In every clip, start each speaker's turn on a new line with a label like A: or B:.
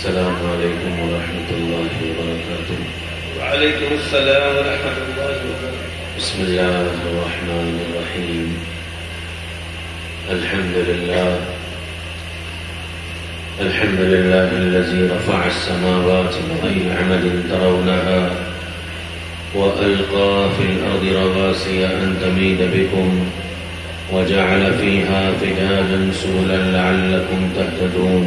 A: अस्सलामु अलैकुम वरहमतुल्लाहि वबरकातुह।
B: वालेकुम अस्सलाम वरहमतुल्लाहि वबरकातुह।
A: बिस्मिल्लाहिर्रहमानिर्रहीम। अल्हम्दुलिल्लाहिल्लज़ी रफ़अ अस्समावाति बिग़ैरि अमदिन तरौनहा वअल्क़ा फ़िल अर्दि रवासिय अन तमीद बिकुम वजअल फ़ीहा फ़िजाजन सुबुलन लअल्लकुम तहतदून।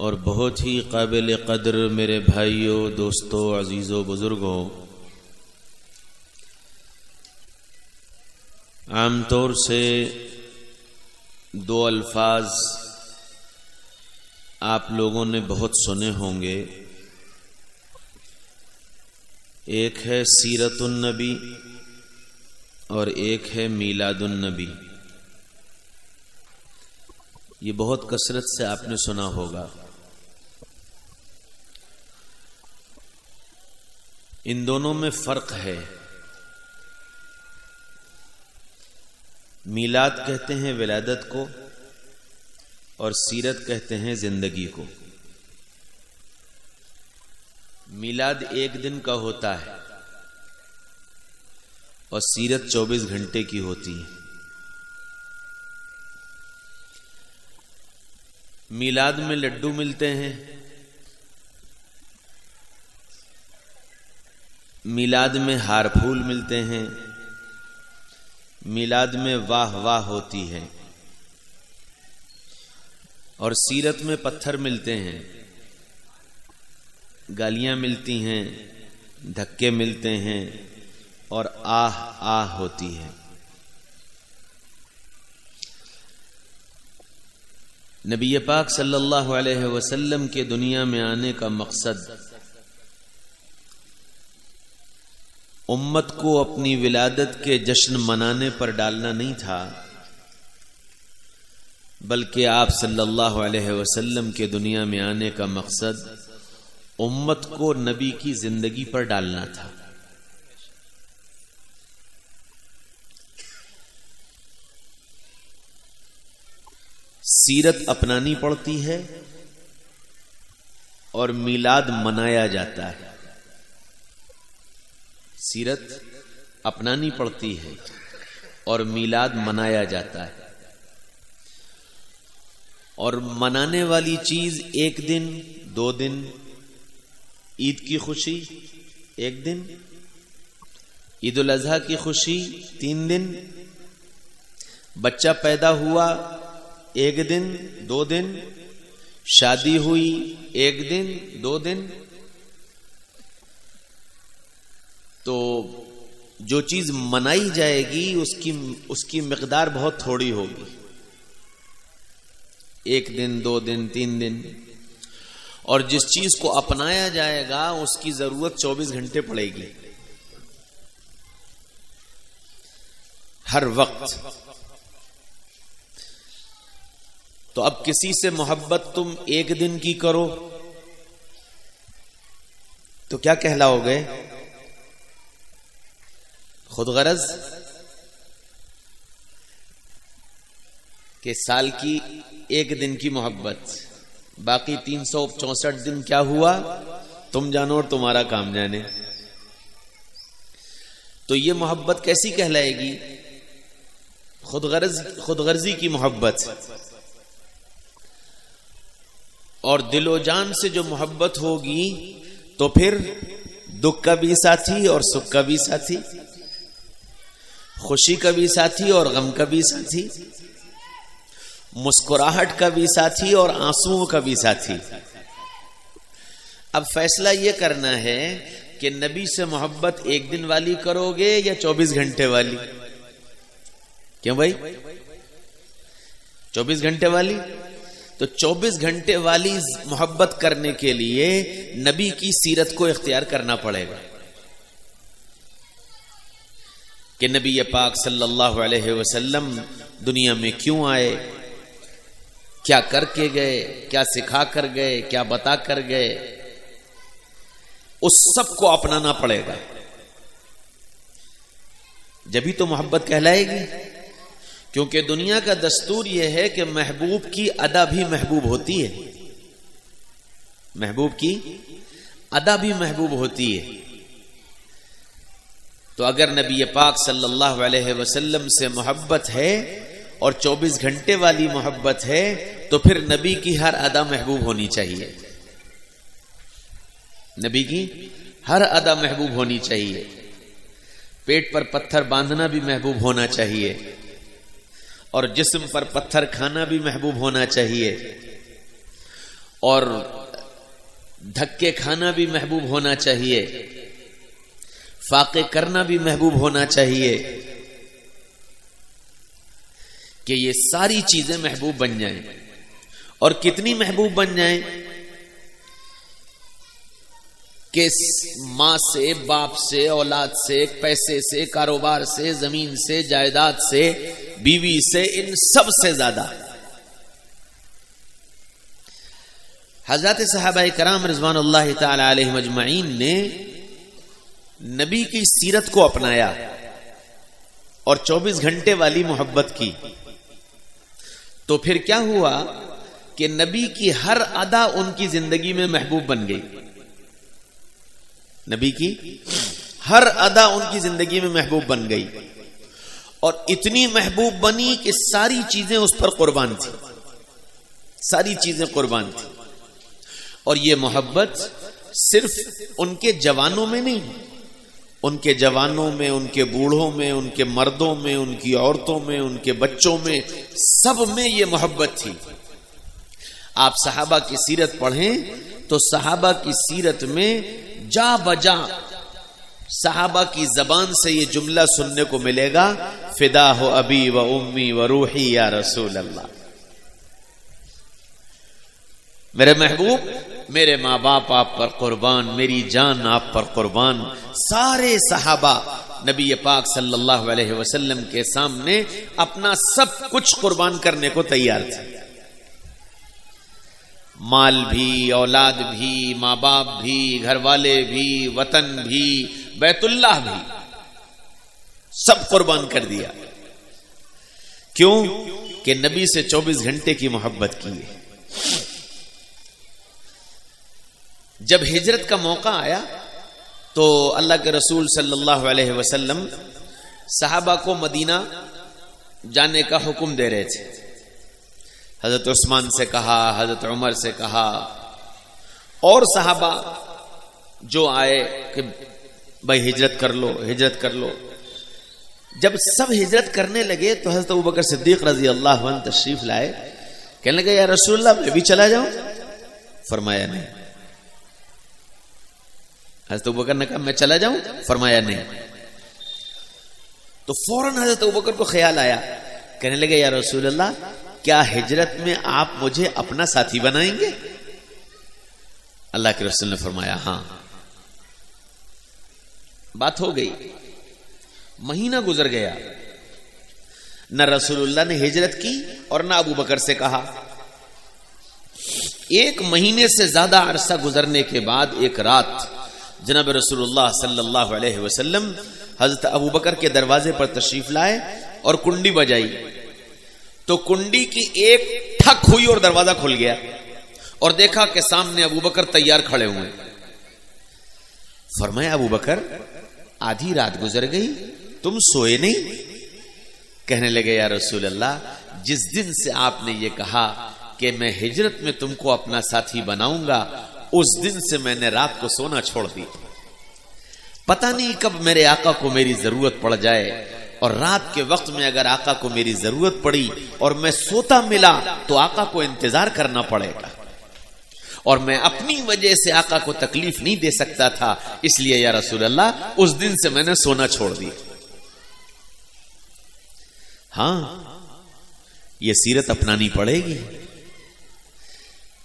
A: और बहुत ही काबिल कदर मेरे भाइयों, दोस्तों, अजीज़ों, बुजुर्गों, आमतौर से दो अल्फाज आप लोगों ने बहुत सुने होंगे। एक है सीरतुन नबी और एक है मीलादुन नबी। ये बहुत कसरत से आपने सुना होगा। इन दोनों में फर्क है। मीलाद कहते हैं विलादत को और सीरत कहते हैं जिंदगी को। मीलाद एक दिन का होता है और सीरत 24 घंटे की होती है। मीलाद में लड्डू मिलते हैं, मीलाद में हार फूल मिलते हैं, मीलाद में वाह वाह होती है। और सीरत में पत्थर मिलते हैं, गालियां मिलती हैं, धक्के मिलते हैं और आह आह होती है। नबी पाक सल्लल्लाहु अलैहि वसल्लम के दुनिया में आने का मकसद उम्मत को अपनी विलादत के जश्न मनाने पर डालना नहीं था, बल्कि आप सल्लल्लाहु अलैहि वसल्लम के दुनिया में आने का मकसद उम्मत को नबी की जिंदगी पर डालना था। सीरत अपनानी पड़ती है और मीलाद मनाया जाता है। सीरत अपनानी पड़ती है और मीलाद मनाया जाता है। और मनाने वाली चीज एक दिन, 2 दिन, ईद की खुशी एक दिन, ईद उल अजहा की खुशी 3 दिन, बच्चा पैदा हुआ 1 दिन, 2 दिन, शादी हुई 1 दिन, 2 दिन। तो जो चीज मनाई जाएगी उसकी मिकदार बहुत थोड़ी होगी। 1 दिन, 2 दिन, 3 दिन। और जिस चीज को अपनाया जाएगा उसकी जरूरत 24 घंटे पड़ेगी, हर वक्त। तो अब किसी से मोहब्बत तुम 1 दिन की करो तो क्या कहलाओगे? खुदगरज। कि साल की एक दिन की मोहब्बत, बाकी 364 दिन क्या हुआ तुम जानो और तुम्हारा काम जाने। तो ये मोहब्बत कैसी कहलाएगी? खुदगर्जी की मोहब्बत। और दिलो जान से जो मोहब्बत होगी तो फिर दुख का भी साथी और सुख का भी साथी, खुशी का भी साथी और गम का भी साथी, मुस्कुराहट का भी साथी और आंसुओं का भी साथी। अब फैसला यह करना है कि नबी से मोहब्बत एक दिन वाली करोगे या 24 घंटे वाली। क्यों भाई? 24 घंटे वाली। तो 24 घंटे वाली मोहब्बत करने के लिए नबी की सीरत को इख्तियार करना पड़ेगा कि नबी पाक सल्लल्लाहु अलैहि वसल्लम दुनिया में क्यों आए, क्या करके गए, क्या सिखा कर गए, क्या बता कर गए, उस सब को अपनाना पड़ेगा, जभी तो मोहब्बत कहलाएगी। क्योंकि दुनिया का दस्तूर यह है कि महबूब की अदा भी महबूब होती है, महबूब की अदा भी महबूब होती है। तो अगर नबी पाक सल्लल्लाहु अलैहि वसल्लम से मोहब्बत है और 24 घंटे वाली मोहब्बत है तो फिर नबी की हर अदा महबूब होनी चाहिए, नबी की हर अदा महबूब होनी चाहिए। पेट पर पत्थर बांधना भी महबूब होना चाहिए और जिस्म पर पत्थर खाना भी महबूब होना चाहिए और धक्के खाना भी महबूब होना चाहिए, फाके करना भी महबूब होना चाहिए कि ये सारी चीजें महबूब बन जाएं। और कितनी महबूब बन जाएं कि मां से, बाप से, औलाद से, पैसे से, कारोबार से, जमीन से, जायदाद से, बीवी से, इन सब से ज्यादा हजरत सहाबा कराम रिज़वानुल्लाह ताला अलैहिम अजमईन ने नबी की सीरत को अपनाया और 24 घंटे वाली मोहब्बत की। तो फिर क्या हुआ कि नबी की हर अदा उनकी जिंदगी में महबूब बन गई, नबी की हर अदा उनकी जिंदगी में महबूब बन गई और इतनी महबूब बनी कि सारी चीजें उस पर कुर्बान थी, सारी चीजें कुर्बान थी। और ये मोहब्बत सिर्फ उनके जवानों में नहीं, उनके जवानों में, उनके बूढ़ों में, उनके मर्दों में, उनकी औरतों में, उनके बच्चों में, सब में ये मोहब्बत थी। आप सहाबा की सीरत पढ़ें तो सहाबा की सीरत में जा बजा सहाबा की जबान से ये जुमला सुनने को मिलेगा, फिदा हो अबी व उम्मी व रूही या रसूल अल्लाह। मेरे महबूब, मेरे माँ बाप आप पर कुर्बान, मेरी जान आप पर कुर्बान। सारे सहाबा नबी पाक सल्लल्लाहु अलैहि वसल्लम के सामने अपना सब कुछ कुर्बान करने को तैयार थे, माल भी, औलाद भी, माँ बाप भी, घर वाले भी, वतन भी, बैतुल्लाह भी, सब कुर्बान कर दिया। क्यों? कि नबी से 24 घंटे की मोहब्बत की है। जब हिजरत का मौका आया तो अल्लाह के रसूल सल्लल्लाहु अलैहि वसल्लम सहाबा को मदीना जाने का हुक्म दे रहे थे। हजरत उस्मान से कहा, हजरत उमर से कहा और सहाबा जो आए कि भाई हिजरत कर लो, हिजरत कर लो। जब सब हिजरत करने लगे तो हजरत अबू बकर सिद्दीक रजी अल्लाह अन्हु तशरीफ लाए। कहने लगे या रसूलल्लाह मैं भी चला जाऊं? फरमाया नहीं। हजरत अबू बकर ने कहा मैं चला जाऊं? फरमाया नहीं। तो फौरन हजरत अबू बकर को ख्याल आया, कहने लगे या रसूलल्लाह क्या हिजरत में आप मुझे अपना साथी बनाएंगे? अल्लाह के रसूल ने फरमाया हां। बात हो गई। महीना गुजर गया, न रसूलुल्लाह ने हिजरत की और न अबू बकर से कहा। 1 महीने से ज्यादा अरसा गुजरने के बाद एक रात जनाब रसूलुल्लाह सल्लल्लाहु अलैहि वसल्लम हजरत अबू बकर के दरवाजे पर तशरीफ लाए और कुंडी बजाई। तो कुंडी की एक ठक हुई और दरवाजा खुल गया और देखा कि सामने अबू बकर तैयार खड़े हुए। फरमाया, अबू बकर, आधी रात गुजर गई, तुम सोए नहीं? कहने लगे, या रसूल अल्लाह, जिस दिन से आपने ये कहा कि मैं हिजरत में तुमको अपना साथी बनाऊंगा, उस दिन से मैंने रात को सोना छोड़ दिया। पता नहीं कब मेरे आका को मेरी जरूरत पड़ जाए, और रात के वक्त में अगर आका को मेरी जरूरत पड़ी और मैं सोता मिला तो आका को इंतजार करना पड़ेगा, और मैं अपनी वजह से आका को तकलीफ नहीं दे सकता था, इसलिए या रसूल अल्लाह उस दिन से मैंने सोना छोड़ दिया। हाँ, ये सीरत अपनानी पड़ेगी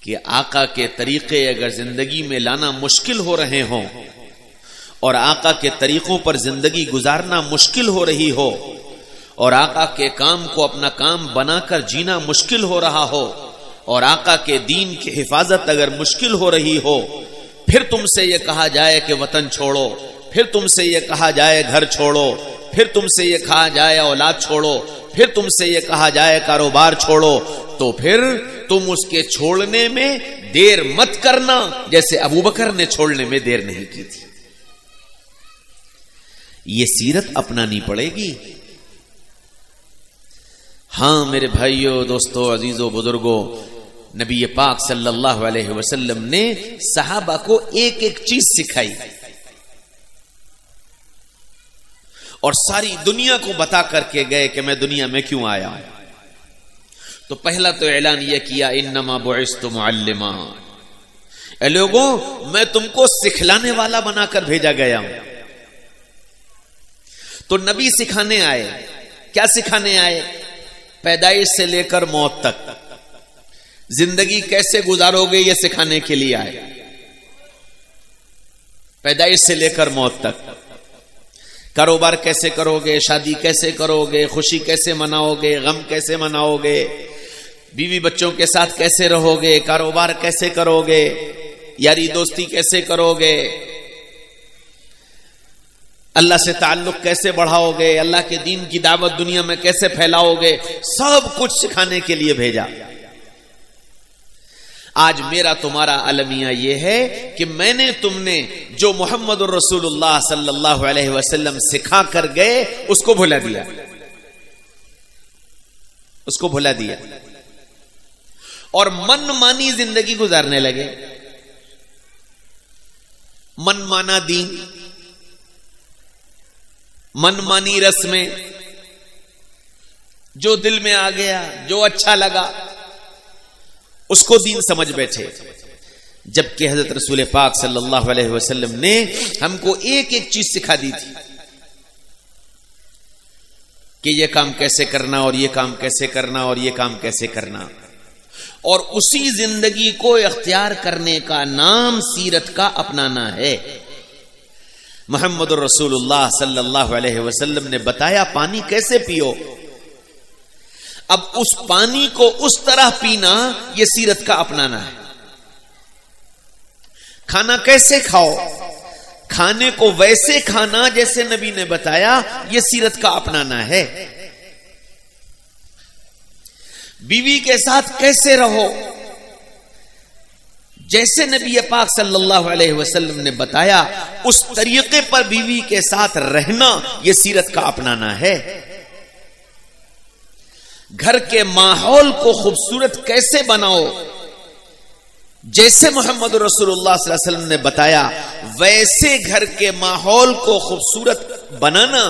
A: कि आका के तरीके अगर जिंदगी में लाना मुश्किल हो रहे हों और आका के तरीकों पर जिंदगी गुजारना मुश्किल हो रही हो और आका के काम को अपना काम बनाकर जीना मुश्किल हो रहा हो और आका के दीन की हिफाजत अगर मुश्किल हो रही हो, फिर तुमसे यह कहा जाए कि वतन छोड़ो, फिर तुमसे यह कहा जाए घर छोड़ो, फिर तुमसे यह कहा जाए औलाद छोड़ो, फिर तुमसे यह कहा जाए कारोबार छोड़ो, तो फिर तुम उसके छोड़ने में देर मत करना, जैसे अबू बकर ने छोड़ने में देर नहीं की थी। ये सीरत अपनानी पड़ेगी। हां मेरे भाइयों, दोस्तों, अजीजों, बुजुर्गों, नबी पाक सल्लल्लाहु अलैहि वसल्लम ने सहाबा को एक एक चीज सिखाई और सारी दुनिया को बता करके गए कि मैं दुनिया में क्यों आया हूं। तो पहला तो ऐलान यह किया, इन्नमा बुइस्तु मुअल्लिमा, ए लोगों, मैं तुमको सिखलाने वाला बनाकर भेजा गया हूं। तो नबी सिखाने आए। क्या सिखाने आए? पैदाइश से लेकर मौत तक जिंदगी कैसे गुजारोगे ये सिखाने के लिए आए। पैदाइश से लेकर मौत तक, कारोबार कैसे करोगे, शादी कैसे करोगे, खुशी कैसे मनाओगे, गम कैसे मनाओगे, बीवी बच्चों के साथ कैसे रहोगे, कारोबार कैसे करोगे, यारी दोस्ती कैसे करोगे, अल्लाह से ताल्लुक कैसे बढ़ाओगे, अल्लाह के दीन की दावत दुनिया में कैसे फैलाओगे, सब कुछ सिखाने के लिए भेजा। आज मेरा तुम्हारा अलमिया यह है कि मैंने तुमने जो मोहम्मद रसूलुल्लाह सल्लल्लाहु अलैहि वसल्लम सिखा कर गए उसको भुला दिया, उसको भुला दिया और मनमानी जिंदगी गुजारने लगे। मनमाना दीन, मनमानी रस्में, जो दिल में आ गया, जो अच्छा लगा उसको दीन समझ बैठे, जबकि हजरत रसूल पाक सल्लल्लाहु अलैहि वसल्लम ने हमको एक एक चीज सिखा दी थी कि यह काम कैसे करना और यह काम कैसे करना और यह काम कैसे करना, और उसी जिंदगी को इख्तियार करने का नाम सीरत का अपनाना है। मोहम्मद रसूलुल्लाह सल्लल्लाहु अलैहि वसल्लम ने बताया पानी कैसे पियो, अब उस पानी को उस तरह पीना यह सीरत का अपनाना है। खाना कैसे खाओ, खाने को वैसे खाना जैसे नबी ने बताया, यह सीरत का अपनाना है। बीवी के साथ कैसे रहो, जैसे नबी पाक सल्लल्लाहु अलैहि वसल्लम ने बताया उस तरीके पर बीवी के साथ रहना यह सीरत का अपनाना है। घर के माहौल को खूबसूरत कैसे बनाओ, जैसे मोहम्मद रसूलुल्लाह सल्लल्लाहु अलैहि वसल्लम ने बताया वैसे घर के माहौल को खूबसूरत बनाना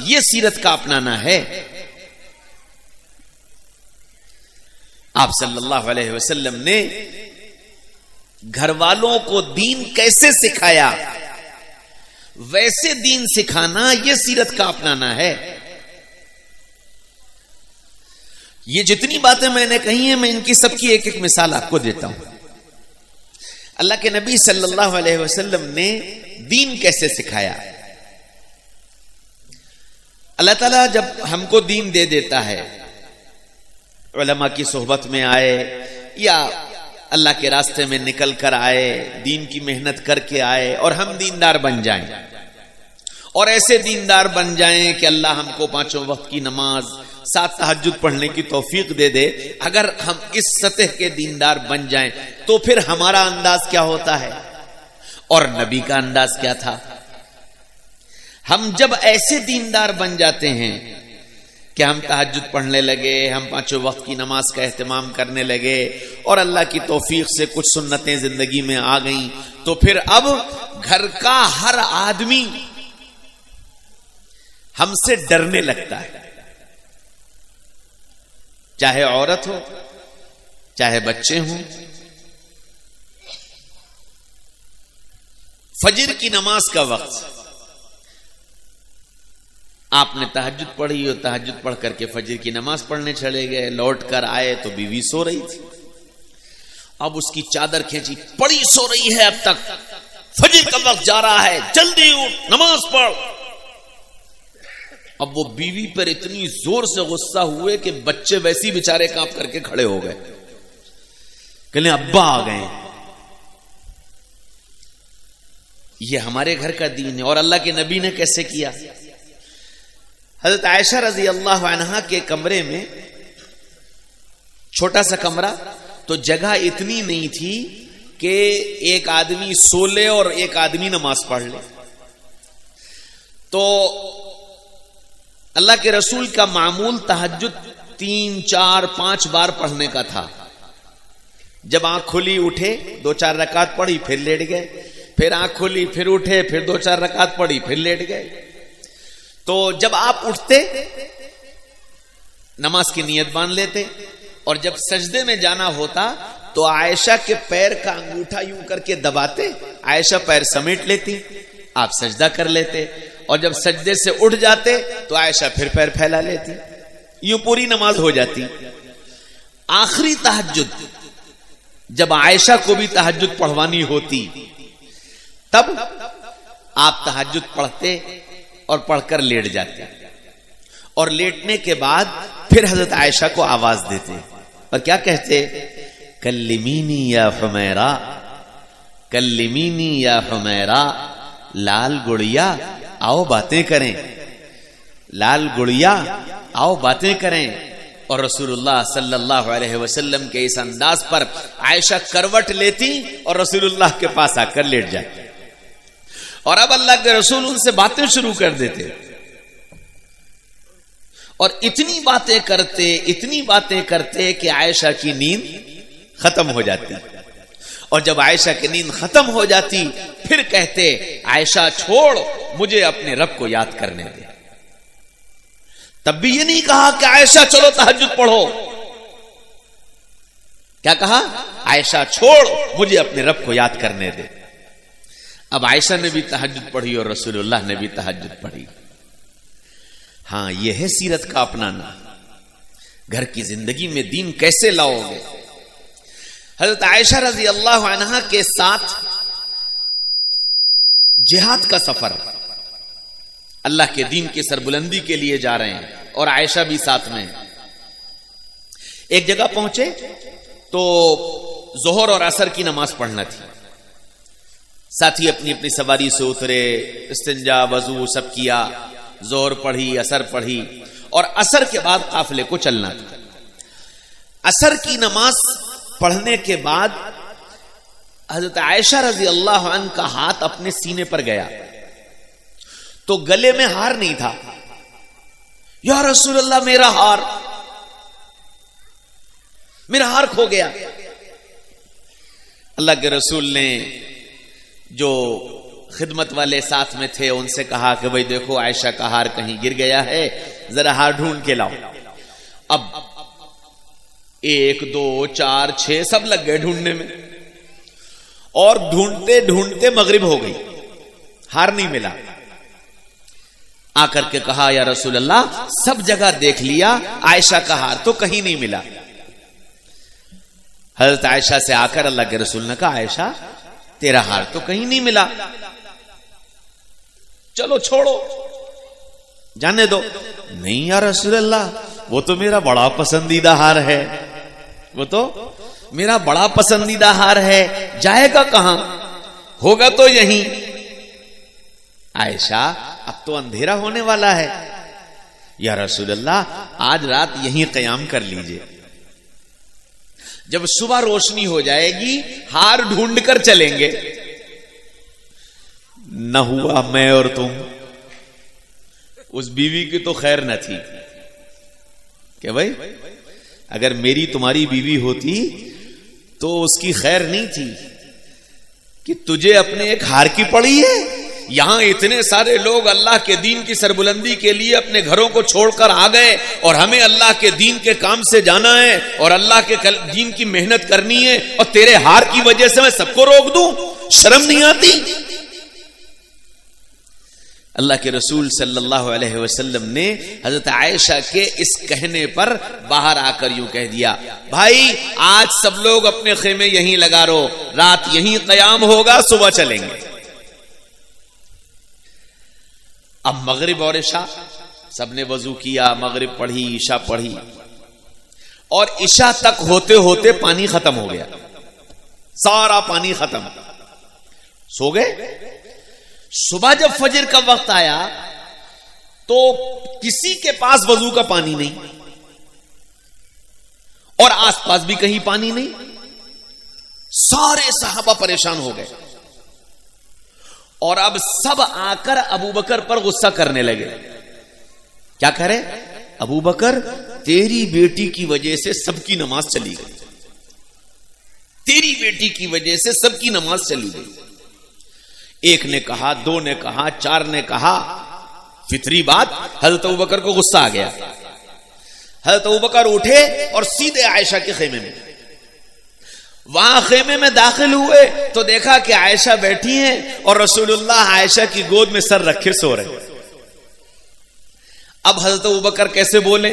A: यह सीरत का अपनाना है। आप सल्लल्लाहु अलैहि वसल्लम ने घर वालों को दीन कैसे सिखाया, वैसे दीन सिखाना यह सीरत का अपनाना है। ये जितनी बातें मैंने कही हैं, मैं इनकी सबकी एक एक मिसाल आपको देता हूं। अल्लाह के नबी सल्लल्लाहु अलैहि वसल्लम ने दीन कैसे सिखाया। अल्लाह ताला जब हमको दीन दे देता है, उलमा की सोहबत में आए या अल्लाह के रास्ते में निकल कर आए, दीन की मेहनत करके आए और हम दीनदार बन जाएं, और ऐसे दीनदार बन जाएं कि अल्लाह हमको 5 वक्त की नमाज, साथ तहज्जुद पढ़ने की तौफीक दे दे। अगर हम इस सतह के दीनदार बन जाएं तो फिर हमारा अंदाज क्या होता है और नबी का अंदाज क्या था। हम जब ऐसे दीनदार बन जाते हैं कि हम तहज्जुद पढ़ने लगे, हम 5 वक्त की नमाज का एहतमाम करने लगे और अल्लाह की तौफीक से कुछ सुन्नतें जिंदगी में आ गईं, तो फिर अब घर का हर आदमी हमसे डरने लगता है, चाहे औरत हो चाहे बच्चे हों। फजर की नमाज का वक्त, आपने तहज्जुद पढ़ी और तहज्जुद पढ़ करके फजर की नमाज पढ़ने चले गए, लौट कर आए तो बीवी सो रही थी। अब उसकी चादर खींची, पड़ी सो रही है, अब तक फजर का वक्त जा रहा है, जल्दी उठ नमाज पढ़। अब वो बीवी पर इतनी जोर से गुस्सा हुए कि बच्चे वैसे ही बेचारे कांप करके खड़े हो गए, कहने अब्बा आ गए। ये हमारे घर का दीन है। और अल्लाह के नबी ने कैसे किया। हजरत आयशा रजी अल्लाह अन्हा के कमरे में, छोटा सा कमरा, तो जगह इतनी नहीं थी कि एक आदमी सो ले और एक आदमी नमाज पढ़ ले। तो अल्लाह के रसूल का मामूल तहज्जुद 3, 4, 5 बार पढ़ने का था। जब आंख खुली उठे 2-4 रकात पढ़ी, फिर लेट गए, फिर आंख खुली फिर उठे, फिर 2-4 रकात पढ़ी, फिर लेट गए। तो जब आप उठते नमाज की नियत बांध लेते और जब सजदे में जाना होता तो आयशा के पैर का अंगूठा यूं करके दबाते, आयशा पैर समेट लेती, आप सजदा कर लेते और जब सजदे से उठ जाते तो आयशा फिर पैर फैला लेती, यूं पूरी नमाज हो जाती। आखिरी तहज्जुद जब आयशा को भी तहज्जुद पढ़वानी होती तब आप तहज्जुद पढ़ते और पढ़कर लेट जाते और लेटने के बाद फिर हजरत आयशा को आवाज देते और क्या कहते, कल्लिमीनी या हुमैरा, कल्लिमीनी या हुमैरा, लाल गुड़िया आओ बातें करें, लाल गुड़िया आओ बातें करें। और रसूलुल्लाह सल्लल्लाहु अलैहि वसल्लम के इस अंदाज पर आयशा करवट लेती और रसूलुल्लाह के पास आकर लेट जाती और अब अल्लाह के रसूल उनसे बातें शुरू कर देते और इतनी बातें करते कि आयशा की नींद खत्म हो जाती। और जब आयशा की नींद खत्म हो जाती फिर कहते, आयशा छोड़, मुझे अपने रब को याद करने दे। तब भी ये नहीं कहा कि आयशा चलो तहज्जुद पढ़ो, क्या कहा, आयशा छोड़, मुझे अपने रब को याद करने दे। अब आयशा ने भी तहज्जुद पढ़ी और रसूलुल्लाह ने भी तहज्जुद पढ़ी। हां, यह है सीरत का अपनाना। घर की जिंदगी में दीन कैसे लाओगे। हजरत आयशा रजी अल्लाह अन्हा के साथ जिहाद का सफर, अल्लाह के दीन की सरबुलंदी के लिए जा रहे हैं और आयशा भी साथ में। एक जगह पहुंचे तो जोहर और असर की नमाज पढ़ना थी। साथी अपनी अपनी सवारी से उतरे, इस्तिंजा वजू सब किया, जोहर पढ़ी, असर पढ़ी और असर के बाद काफिले को चलना था। असर की नमाज पढ़ने के बाद हजरत आयशा रजी अल्लाह अन्हा का हाथ अपने सीने पर गया तो गले में हार नहीं था। या रसूलल्लाह, मेरा हार खो गया। अल्लाह के रसूल ने जो खिदमत वाले साथ में थे उनसे कहा कि भाई देखो, आयशा का हार कहीं गिर गया है, जरा हार ढूंढ के लाओ। अब 1, 2, 4, 6 सब लग गए ढूंढने में और ढूंढते ढूंढते मगरिब हो गई, हार नहीं मिला। आकर के कहा, या रसूल अल्लाह, सब जगह देख लिया, आयशा का हार तो कहीं नहीं मिला। हजरत आयशा से आकर अल्लाह के रसूल ने कहा, आयशा तेरा हार तो कहीं नहीं मिला, चलो छोड़ो, जाने दो। नहीं या रसूल अल्लाह, वो तो मेरा बड़ा पसंदीदा हार है, वो तो मेरा बड़ा पसंदीदा हार है, जाएगा कहां, होगा तो यहीं। आयशा, अब तो अंधेरा होने वाला है, या रसूल अल्लाह आज रात यहीं क़याम कर लीजिए, जब सुबह रोशनी हो जाएगी हार ढूंढ कर चलेंगे। न हुआ, मैं और तुम, उस बीवी की तो खैर न थी क्या भाई? अगर मेरी तुम्हारी बीवी होती तो उसकी खैर नहीं थी कि तुझे अपने एक हार की पड़ी है। यहां इतने सारे लोग अल्लाह के दीन की सरबुलंदी के लिए अपने घरों को छोड़कर आ गए और हमें अल्लाह के दीन के काम से जाना है और अल्लाह के दीन की मेहनत करनी है, और तेरे हार की वजह से मैं सबको रोक दूं? शर्म नहीं आती? अल्लाह के रसूल सल्लल्लाहु अलैहि वसल्लम ने हजरत आयशा के इस कहने पर बाहर आकर यूं कह दिया, भाई आज सब लोग अपने खेमे यहीं लगा रो, रात यहीं क़याम होगा, सुबह चलेंगे। अब मगरिब और इशा, सबने वजू किया, मगरिब पढ़ी, ईशा पढ़ी, और इशा तक होते होते पानी खत्म हो गया, सारा पानी खत्म, सो गए। सुबह जब फजर का वक्त आया तो किसी के पास वजू का पानी नहीं और आसपास भी कहीं पानी नहीं। सारे सहाबा परेशान हो गए और अब सब आकर अबू बकर पर गुस्सा करने लगे। क्या करे? अबू बकर, तेरी बेटी की वजह से सबकी नमाज चली गई, तेरी बेटी की वजह से सबकी नमाज चली गई। एक ने कहा, दो ने कहा, चार ने कहा, फितरी बात, हजरत अबू बकर को गुस्सा आ गया। हजरत अबू बकर उठे और सीधे आयशा के खेमे में, वहां खेमे में दाखिल हुए तो देखा कि आयशा बैठी हैं और रसूलुल्लाह आयशा की गोद में सर रखे सो रहे। अब हजरत अबू बकर कैसे बोले?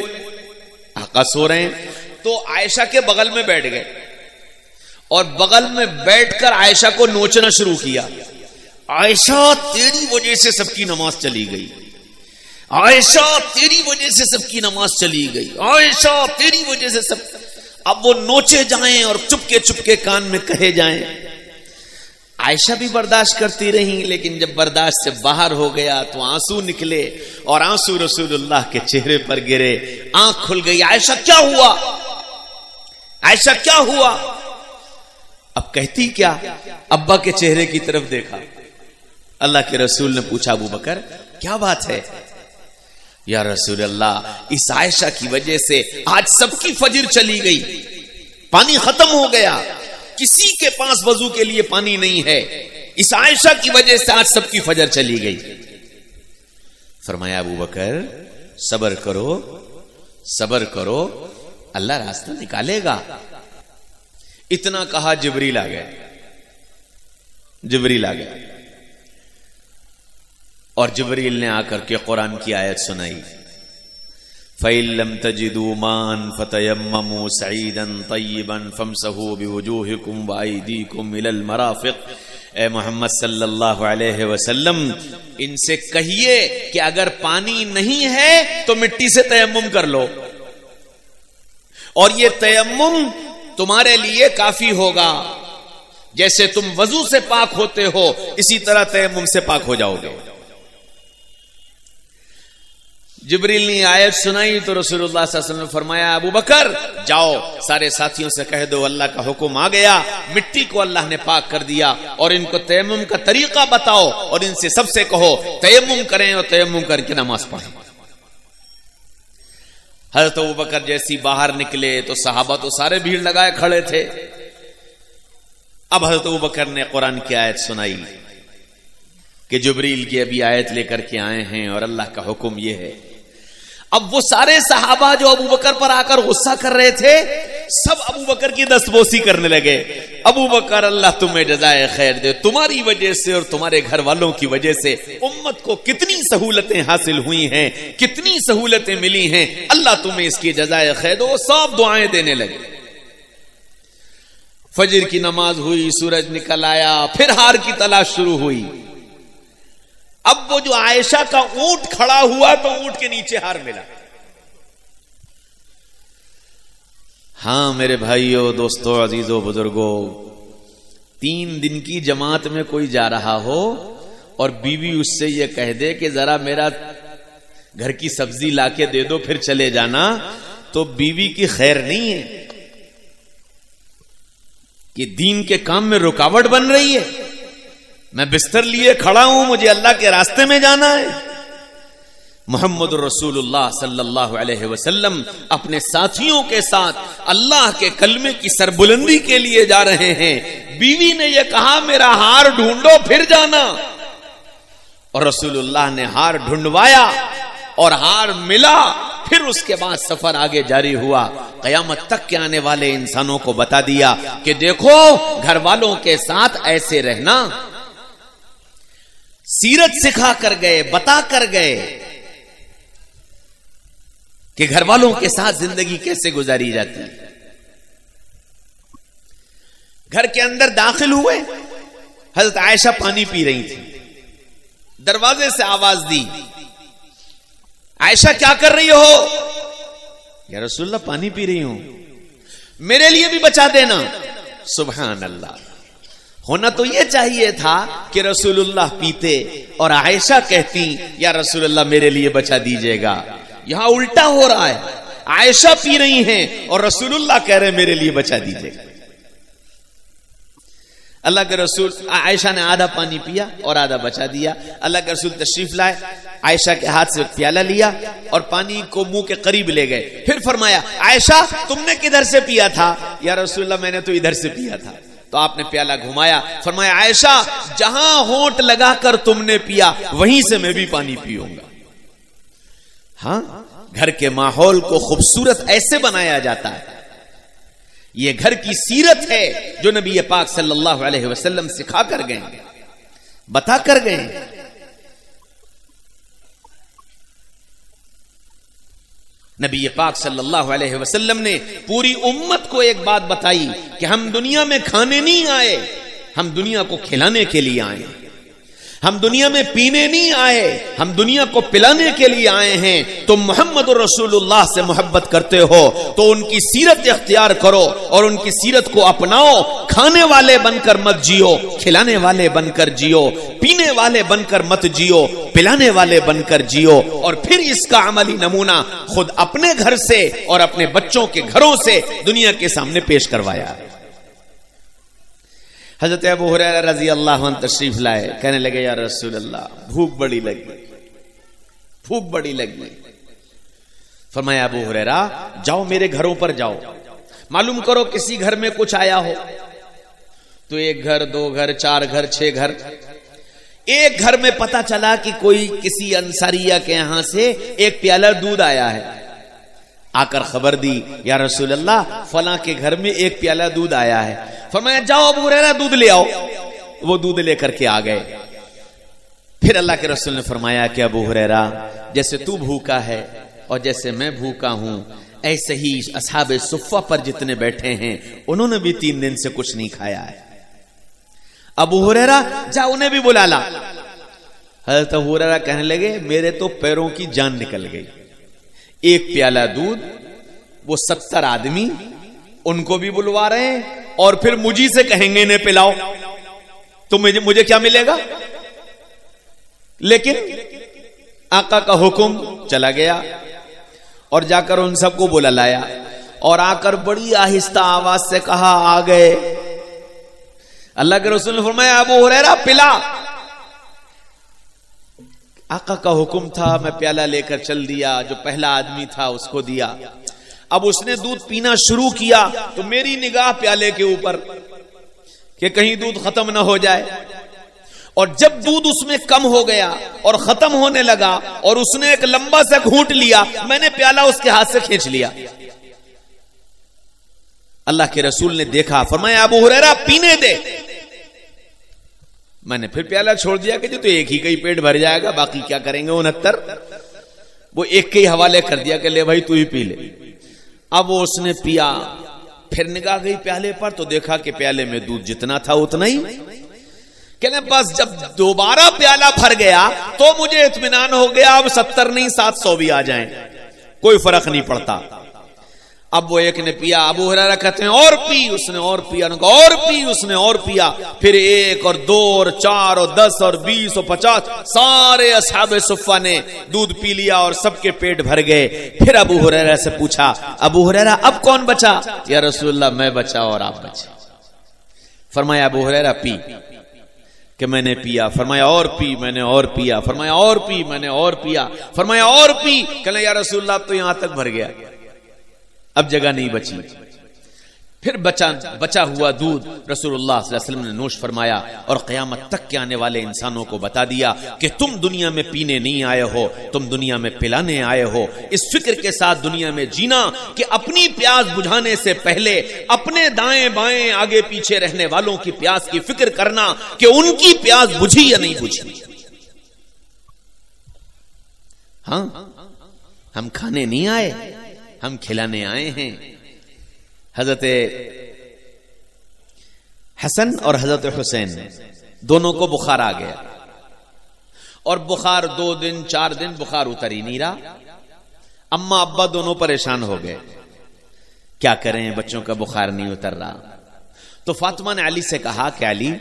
A: आका सो रहे हैं, तो आयशा के बगल में बैठ गए और बगल में बैठकर आयशा को नोचना शुरू किया। आयशा, तेरी वजह से सबकी नमाज चली गई, आयशा तेरी वजह से सबकी नमाज चली गई, आयशा तेरी वजह से सब। अब वो नोचे जाएं और चुपके चुपके कान में कहे जाएं। आयशा भी बर्दाश्त करती रही, लेकिन जब बर्दाश्त से बाहर हो गया तो आंसू निकले और आंसू रसूलुल्लाह के चेहरे पर गिरे। आंख खुल गई। आयशा क्या हुआ? आयशा क्या हुआ? अब कहती क्या? अब्बा के चेहरे की तरफ देखा। अल्लाह के रसूल ने पूछा, अबू बकर क्या बात है? या रसूल अल्लाह, इस आयशा की वजह से आज सबकी फजर चली गई, पानी खत्म हो गया, किसी के पास वजू के लिए पानी नहीं है, इस आयशा की वजह से आज सबकी फजर चली गई। फरमाया, अबू बकर सब्र करो, सब्र करो, अल्लाह रास्ता निकालेगा। इतना कहा जिब्रील आ गया। जिब्रील आ गया और जिब्रील ने आकर के कुरान की आयत सुनाई, फ़इल्लम तजिदू मान फ़तयम्ममू सईदन तय्यिबन फ़मसहू बिवुजूहिकुम वअयदीकुम इलल मराफ़िक़। ए मोहम्मद सल्लल्लाहु अलैहि वसल्लम, इनसे कहिए कि अगर पानी नहीं है तो मिट्टी से तयम्मुम कर लो, और ये तयम्मुम तुम्हारे लिए काफी होगा। जैसे तुम वजू से पाक होते हो, इसी तरह तयम्मुम से पाक हो जाओगे। जिब्रील ने आयत सुनाई तो रसूलुल्लाह सल्लल्लाहु अलैहि वसल्लम ने फरमाया, अबू बकर जाओ, सारे साथियों से कह दो अल्लाह का हुक्म आ गया, मिट्टी को अल्लाह ने पाक कर दिया, और इनको तयम्मुम का तरीका बताओ और इनसे सबसे कहो तयम्मुम करें और तयम्मुम करके नमाज पढ़ें। हज़रत अबू बकर जैसी बाहर निकले तो सहाबा तो सारे भीड़ लगाए खड़े थे। अब हज़रत अबू बकर ने कुरान की आयत सुनाई कि जिब्रील की अभी आयत लेकर के आए हैं और अल्लाह का हुक्म ये है। अब वो सारे सहाबा जो अबू बकर पर आकर गुस्सा कर रहे थे, सब अबू बकर की दस्तबोसी करने लगे। अबू बकर, अल्लाह तुम्हें जज़ाए खैर दे, तुम्हारी वजह से और तुम्हारे घर वालों की वजह से उम्मत को कितनी सहूलतें हासिल हुई हैं, कितनी सहूलतें मिली हैं, अल्लाह तुम्हें इसकी जज़ाए खैर दो। सब दुआएं देने लगे। फजर की नमाज हुई, सूरज निकल आया, फिर हार की तलाश शुरू हुई। अब वो जो आयशा का ऊंट खड़ा हुआ तो ऊंट के नीचे हार मिला। हां मेरे भाइयों, दोस्तों, अजीजों, बुजुर्गों, 3 दिन की जमात में कोई जा रहा हो और बीवी उससे ये कह दे कि जरा मेरा घर की सब्जी लाके दे दो फिर चले जाना, तो बीवी की खैर नहीं है कि दीन के काम में रुकावट बन रही है। मैं बिस्तर लिए खड़ा हूं, मुझे अल्लाह के रास्ते में जाना है। मोहम्मद रसूलुल्लाह सल्लल्लाहु अलैहि वसल्लम अपने साथियों के साथ अल्लाह के कलमे की सरबुलंदी के लिए जा रहे हैं। बीवी ने यह कहा मेरा हार ढूंढो फिर जाना, और रसूलुल्लाह ने हार ढूंढवाया और हार मिला। फिर उसके बाद सफर आगे जारी हुआ। कयामत तक के आने वाले इंसानों को बता दिया कि देखो घर वालों के साथ ऐसे रहना। सीरत सिखा कर गए, बता कर गए कि घर वालों के साथ जिंदगी कैसे गुजारी जाती है। घर के अंदर दाखिल हुए, हजरत आयशा पानी पी रही थी। दरवाजे से आवाज दी, आयशा क्या कर रही हो? या रसूलल्लाह पानी पी रही हूं, मेरे लिए भी बचा देना। सुभान अल्लाह। होना तो यह चाहिए था कि रसूलुल्लाह पीते और आयशा कहती या रसूलुल्लाह मेरे लिए बचा दीजिएगा। यहां उल्टा हो रहा है, आयशा पी रही हैं और रसूलुल्लाह कह रहे हैं मेरे लिए बचा दीजिएगा। अल्लाह के रसूल, आयशा ने आधा पानी पिया और आधा बचा दिया। अल्लाह के रसूल तशरीफ लाए, आयशा के हाथ से प्याला लिया और पानी को मुंह के करीब ले गए। फिर फरमाया आयशा तुमने किधर से पिया था? या रसूलल्लाह मैंने तो इधर से पिया था। तो आपने प्याला घुमाया, फरमाया आयशा जहां होंठ लगाकर तुमने पिया वहीं से मैं भी पानी पीऊंगा। हाँ, घर के माहौल को खूबसूरत ऐसे बनाया जाता है। ये घर की सीरत है जो नबी पाक सल्लल्लाहु अलैहि वसल्लम सिखा कर गए, बता कर गए। नबी पाक सल्लल्लाहु अलैहि वसल्लम ने पूरी उम्मत को एक बात बताई कि हम दुनिया में खाने नहीं आए, हम दुनिया को खिलाने के लिए आए। हम दुनिया में पीने नहीं आए, हम दुनिया को पिलाने के लिए आए हैं। तुम मोहम्मद रसूलुल्लाह से मोहब्बत करते हो तो उनकी सीरत इख्तियार करो और उनकी सीरत को अपनाओ। खाने वाले बनकर मत जियो, खिलाने वाले बनकर जियो, पीने वाले बनकर मत जियो, पिलाने वाले बनकर जियो। और फिर इसका अमली नमूना खुद अपने घर से और अपने बच्चों के घरों से दुनिया के सामने पेश करवाया। हजरत अबू हुरैरा रजी अल्लाह अन्हु तशरीफ लाए, कहने लगे या रसूल अल्लाह भूख बड़ी लगी, भूख बड़ी लगी। फरमाया अबू हुरैरा जाओ मेरे घरों पर जाओ, मालूम करो किसी घर में कुछ आया हो। तो एक घर, दो घर, चार घर, 6 घर। एक घर में पता चला कि कोई किसी अंसारिया के यहां से एक प्याला दूध आया है। आकर खबर दी या रसूल अल्लाह फला के घर में एक प्याला दूध आया है। फरमाया जाओ अबू हुरैरा दूध ले आओ। वो दूध लेकर के आ गए। फिर अल्लाह के रसूल ने फरमाया कि अबू हुरैरा जैसे तू भूखा है और जैसे मैं भूखा हूं, ऐसे ही असहाबे सुफ़्फ़ा पर जितने बैठे हैं उन्होंने भी 3 दिन से कुछ नहीं खाया है। अबू हुरैरा जा उन्हें भी बुला ला। हज़रत अबू हुरैरा कहने लगे मेरे तो पैरों की जान निकल गई। एक प्याला दूध, वो 70 आदमी, उनको भी बुलवा रहे हैं और फिर मुझी से कहेंगे इन्हें पिलाओ तो मुझे क्या मिलेगा? लेकिन आका का हुक्म चला गया और जाकर उन सबको बुला लाया और आकर बड़ी आहिस्ता आवाज से कहा आ गए। अल्लाह के रसूल ने फरमाया अबू हुरैरा पिला। आका का हुक्म था, मैं प्याला लेकर चल दिया, जो पहला आदमी था उसको दिया। अब उसने दूध पीना शुरू किया तो मेरी निगाह प्याले के ऊपर कि कहीं दूध खत्म ना हो जाए। और जब दूध उसमें कम हो गया और खत्म होने लगा और उसने एक लंबा सा घूंट लिया, मैंने प्याला उसके हाथ से खींच लिया। अल्लाह के रसूल ने देखा, फरमाया अबू हुरैरा पीने दे। मैंने फिर प्याला छोड़ दिया कि जो तो एक ही का ही पेट भर जाएगा, बाकी क्या करेंगे 69। वो एक के ही हवाले कर दिया कि ले भाई तू ही पी ले। अब वो उसने पिया, फिर निगाह गई प्याले पर तो देखा कि प्याले में दूध जितना था उतना ही। कहने बस जब दोबारा प्याला भर गया तो मुझे इत्मीनान हो गया, अब 70 नहीं 700 भी आ जाएं, कोई फर्क नहीं पड़ता। अब वो एक ने पिया, अबू हुरैरा कहते हैं और पी, उसने और पिया, और पी, उसने और पिया, फिर 1 और 2 और 4 और 10 और 20 और 50 सारे असहाबे सुफ़्फ़ा ने दूध पी लिया और सबके पेट भर गए। फिर अबू हुरैरा से पूछा, अबू हुरैरा अब कौन बचा? या रसूलल्लाह मैं बचा और आप बचे। फरमाया अबू हुरैरा पी, कि मैंने पिया। फरमाया और पी, मैंने और पिया। फरमाया और पी, मैंने और पिया। फरमाया और पी। कहले या रसूलल्लाह अब तो यहां तक भर गया, अब जगह नहीं बची। फिर बचा हुआ दूध रसूलुल्लाह सल्लल्लाहु अलैहि वसल्लम ने नोश फरमाया और क़यामत तक के आने वाले इंसानों को बता दिया कि तुम दुनिया में पीने नहीं आए हो, तुम दुनिया में पिलाने आए हो। इस फिक्र के साथ दुनिया में जीना कि अपनी प्यास बुझाने से पहले अपने दाएं बाएं आगे पीछे रहने वालों की प्यास की फिक्र करना कि उनकी प्यास बुझी या नहीं बुझी। हाँ, हम खाने नहीं आए, हम खिलाने आए हैं। हजरत हसन और हजरत हुसैन दोनों को बुखार आ गया और बुखार 2 दिन 4 दिन बुखार उतर ही नहीं रहा। अम्मा अब्बा दोनों परेशान हो गए, क्या करें, बच्चों का बुखार नहीं उतर रहा। तो फातिमा ने अली से कहा कि अली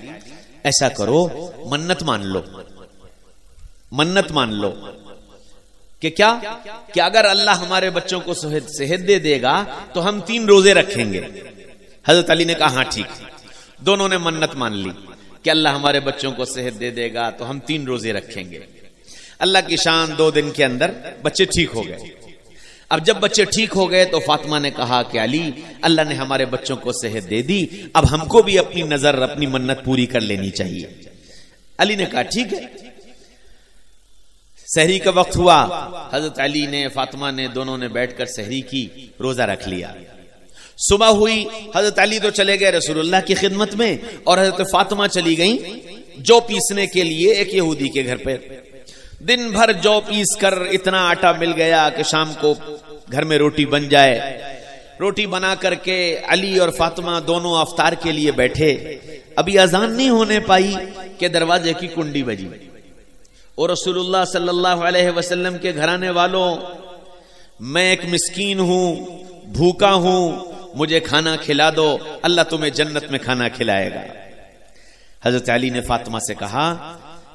A: ऐसा करो, मन्नत मान लो, मन्नत मान लो कि क्या कि अगर अल्लाह हमारे बच्चों को सेहत दे देगा तो हम 3 रोजे रखेंगे। हजरत अली ने कहा हाँ ठीक। दोनों ने मन्नत मान ली कि अल्लाह हमारे बच्चों को सेहत दे देगा तो हम 3 रोजे रखेंगे। अल्लाह की शान 2 दिन के अंदर बच्चे ठीक हो गए। अब जब बच्चे ठीक हो गए तो फातिमा ने कहा कि अली अल्लाह ने हमारे बच्चों को सेहत दे दी, अब हमको भी अपनी नजर अपनी मन्नत पूरी कर लेनी चाहिए। अली ने कहा ठीक है। सहरी का वक्त हुआ, हजरत अली ने फातिमा ने दोनों ने बैठकर सहरी की, रोजा रख लिया। सुबह हुई, हजरत अली तो चले गए रसूलुल्लाह की खिदमत में और हजरत फातिमा चली गई जौ पीसने के लिए एक यहूदी के घर पे। दिन भर जौ पीस कर इतना आटा मिल गया कि शाम को घर में रोटी बन जाए। रोटी बना करके अली और फातिमा दोनों अफ्तार के लिए बैठे। अभी अजान नहीं होने पाई कि दरवाजे की कुंडी बजी और रसूलुल्लाह सल्लल्लाहु अलैहि वसल्लम के घराने वालों, मैं एक मिस्कीन हूं, भूखा हूं, मुझे खाना खिला दो, अल्लाह तुम्हें जन्नत में खाना खिलाएगा। हजरत अली ने फातिमा से कहा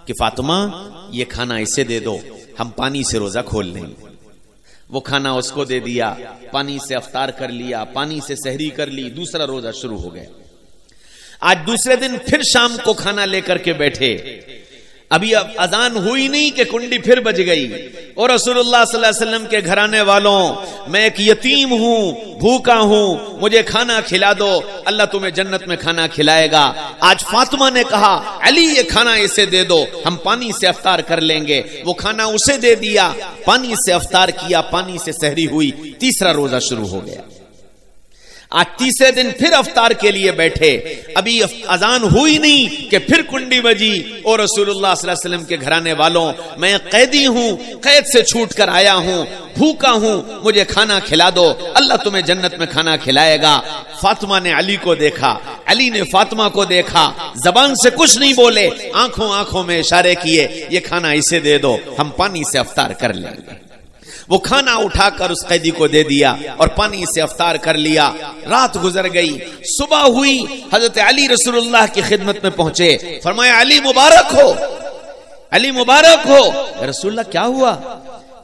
A: कि फातिमा ये खाना इसे दे दो, हम पानी से रोजा खोल लेंगे। वो खाना उसको दे दिया, पानी से अफ्तार कर लिया, पानी से सहरी कर ली, दूसरा रोजा शुरू हो गया। आज दूसरे दिन फिर शाम को खाना लेकर के बैठे। अभी अब अजान हुई नहीं कि कुंडी फिर बज गई और रसूलुल्लाह सल्लल्लाहु अलैहि वसल्लम के घराने वालों, मैं एक यतीम हूं, भूखा हूं, मुझे खाना खिला दो, अल्लाह तुम्हें जन्नत में खाना खिलाएगा। आज फातिमा ने कहा अली ये खाना इसे दे दो, हम पानी से अफ्तार कर लेंगे। वो खाना उसे दे दिया, पानी से अफ्तार किया, पानी से सहरी हुई, तीसरा रोजा शुरू हो गया। आज तीसरे दिन फिर अफ्तार के लिए बैठे। अभी अजान हुई नहीं कि फिर कुंडी बजी और रसूलुल्लाह सल्लल्लाहु अलैहि वसल्लम के घराने वालों, मैं कैदी हूं, कैद से छूट कर आया हूं, भूखा हूं, मुझे खाना खिला दो, अल्लाह तुम्हें जन्नत में खाना खिलाएगा। फातिमा ने अली को देखा, अली ने फातिमा को देखा, जबान से कुछ नहीं बोले, आंखों आंखों में इशारे किए, ये खाना इसे दे दो, हम पानी से अफ्तार कर लेंगे। वो खाना उठाकर उस कैदी को दे दिया और पानी से अफ्तार कर लिया। रात गुजर गई, सुबह हुई, हजरत अली रसूलुल्लाह की खिदमत में पहुंचे। फरमाया अली मुबारक हो, अली मुबारक हो। रसूलुल्लाह क्या हुआ,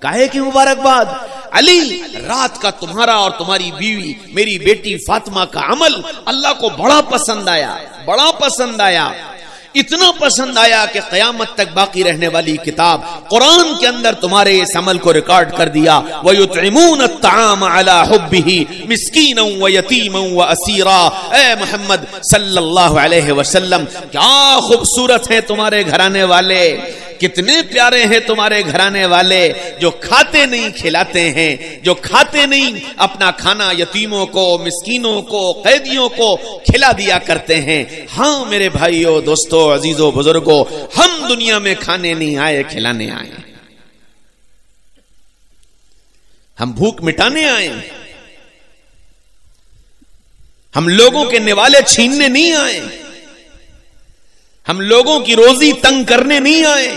A: काहे की मुबारकबाद? अली रात का तुम्हारा और तुम्हारी बीवी मेरी बेटी फातिमा का अमल अल्लाह को बड़ा पसंद आया, बड़ा पसंद आया, इतना पसंद आया कि क़यामत तक बाकी रहने वाली किताब कुरान के अंदर तुम्हारे इस अमल को रिकॉर्ड कर दिया। वयुतइमून अत्ताम अला हुब्बिही मिस्कीनन व यतीमन व असीरा। ए मोहम्मद सल्लल्लाहु अलैहि वसल्लम, क्या खूबसूरत हैं तुम्हारे घराने वाले, कितने प्यारे हैं तुम्हारे घराने वाले, जो खाते नहीं खिलाते हैं, जो खाते नहीं अपना खाना यतीमों को, मिस्कीनों को, कैदियों को खिला दिया करते हैं। हाँ मेरे भाइयों, दोस्तों, अजीजों, बुजुर्गों, हम दुनिया में खाने नहीं आए, खिलाने आए, हम भूख मिटाने आए, हम लोगों के निवाले छीनने नहीं आए, हम लोगों की रोजी तंग करने नहीं आए,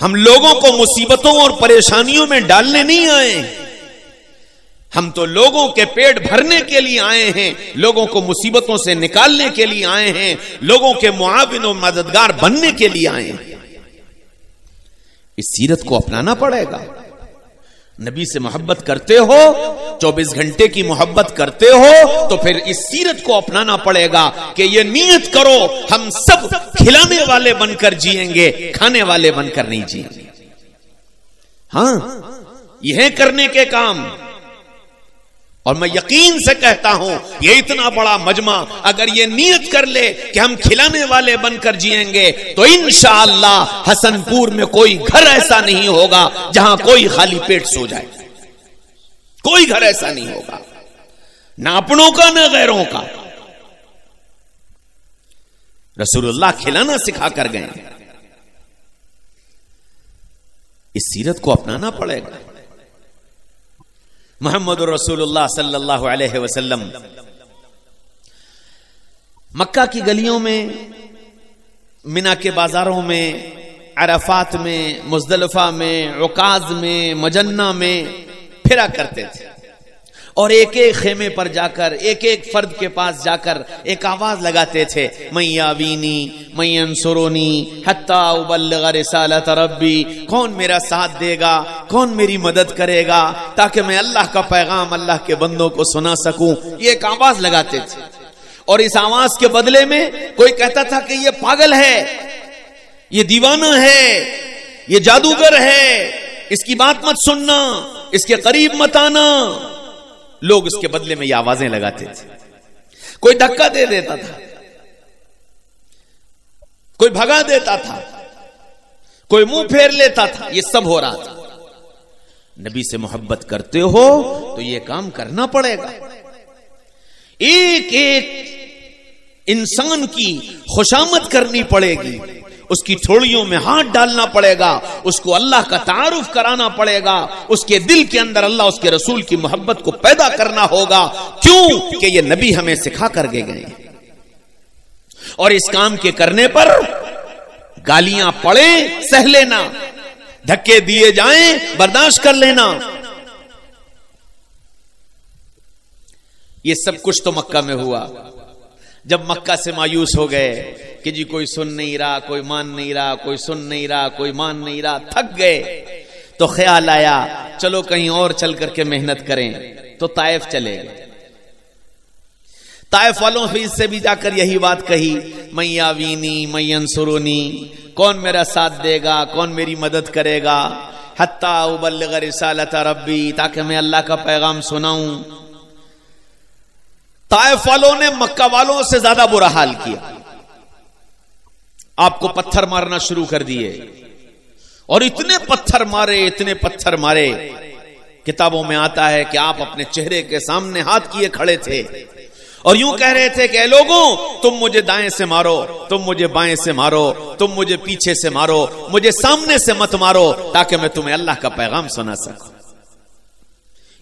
A: हम लोगों को मुसीबतों और परेशानियों में डालने नहीं आए, हम तो लोगों के पेट भरने के लिए आए हैं, लोगों को मुसीबतों से निकालने के लिए आए हैं, लोगों के मुआविन और मददगार बनने के लिए आए हैं। इस सीरत को अपनाना पड़ेगा। नबी से मोहब्बत करते हो, 24 घंटे की मोहब्बत करते हो, तो फिर इस सीरत को अपनाना पड़ेगा कि ये नियत करो हम सब खिलाने वाले बनकर जिएंगे, खाने वाले बनकर नहीं जिएंगे। हां, यह करने के काम। और मैं यकीन से कहता हूं, ये इतना बड़ा मजमा अगर ये नियत कर ले कि हम खिलाने वाले बनकर जिएंगे, तो इंशाअल्लाह हसनपुर में कोई घर ऐसा नहीं होगा जहां कोई खाली पेट सो जाए। कोई घर ऐसा नहीं होगा, ना अपनों का ना गैरों का। रसूलुल्लाह खिलाना सिखा कर गए। इस सीरत को अपनाना पड़ेगा। मोहम्मद रसूलुल्लाह सल्लल्लाहु अलैहि वसल्लम मक्का की गलियों में, मिना के बाजारों में, अरफात में, मुज़दलिफा में, उकाज में, मजन्ना में फिरा करते थे और एक एक खेमे पर जाकर, एक एक फर्द के पास जाकर एक आवाज लगाते थे, मैयावीनी मैयंसुरूनी हत्ता उबल्लिग रिसालत रब्बी। कौन मेरा साथ देगा, कौन मेरी मदद करेगा ताकि मैं अल्लाह का पैगाम अल्लाह के बंदों को सुना सकूं। ये एक आवाज लगाते थे और इस आवाज के बदले में कोई कहता था कि ये पागल है, ये दीवाना है, ये जादूगर है, इसकी बात मत सुनना, इसके करीब मत आना। लोग इसके बदले में ये आवाजें लगाते थे। कोई धक्का दे देता था, कोई भगा देता था, कोई मुंह फेर लेता था। ये सब हो रहा था। नबी से मोहब्बत करते हो तो ये काम करना पड़ेगा। एक एक इंसान की खुशामद करनी पड़ेगी, उसकी थोड़ियों में हाथ डालना पड़ेगा, उसको अल्लाह का तारुफ कराना पड़ेगा, उसके दिल के अंदर अल्लाह उसके रसूल की मोहब्बत को पैदा करना होगा। क्यों कि ये नबी हमें सिखा कर गए। और इस काम के करने पर गालियां पड़े सह लेना, धक्के दिए जाएं बर्दाश्त कर लेना। ये सब कुछ तो मक्का में हुआ। जब मक्का से मायूस हो गए कि जी कोई सुन नहीं रहा, कोई मान नहीं रहा, कोई सुन नहीं रहा, कोई मान नहीं रहा, थक गए, तो ख्याल आया चलो कहीं और चल करके मेहनत करें। तो ताइफ चले गए। ताइफ वालों से भी जाकर यही बात कही, मैयावीनी मैयंसुरूनी, कौन मेरा साथ देगा, कौन मेरी मदद करेगा, हत्ता उबल्लिग रिसालत रब्बी, ताकि मैं अल्लाह का पैगाम सुनाऊं। ताइफ वालों ने मक्का वालों से ज्यादा बुरा हाल किया। आपको पत्थर मारना शुरू कर दिए और इतने पत्थर मारे, इतने पत्थर मारे, किताबों में आता है कि आप अपने चेहरे के सामने हाथ किए खड़े थे और यूं कह रहे थे कि लोगों तुम मुझे दाएं से मारो, तुम मुझे बाएं से मारो, तुम मुझे पीछे से मारो, मुझे सामने से मत मारो ताकि मैं तुम्हें अल्लाह का पैगाम सुना सकूं।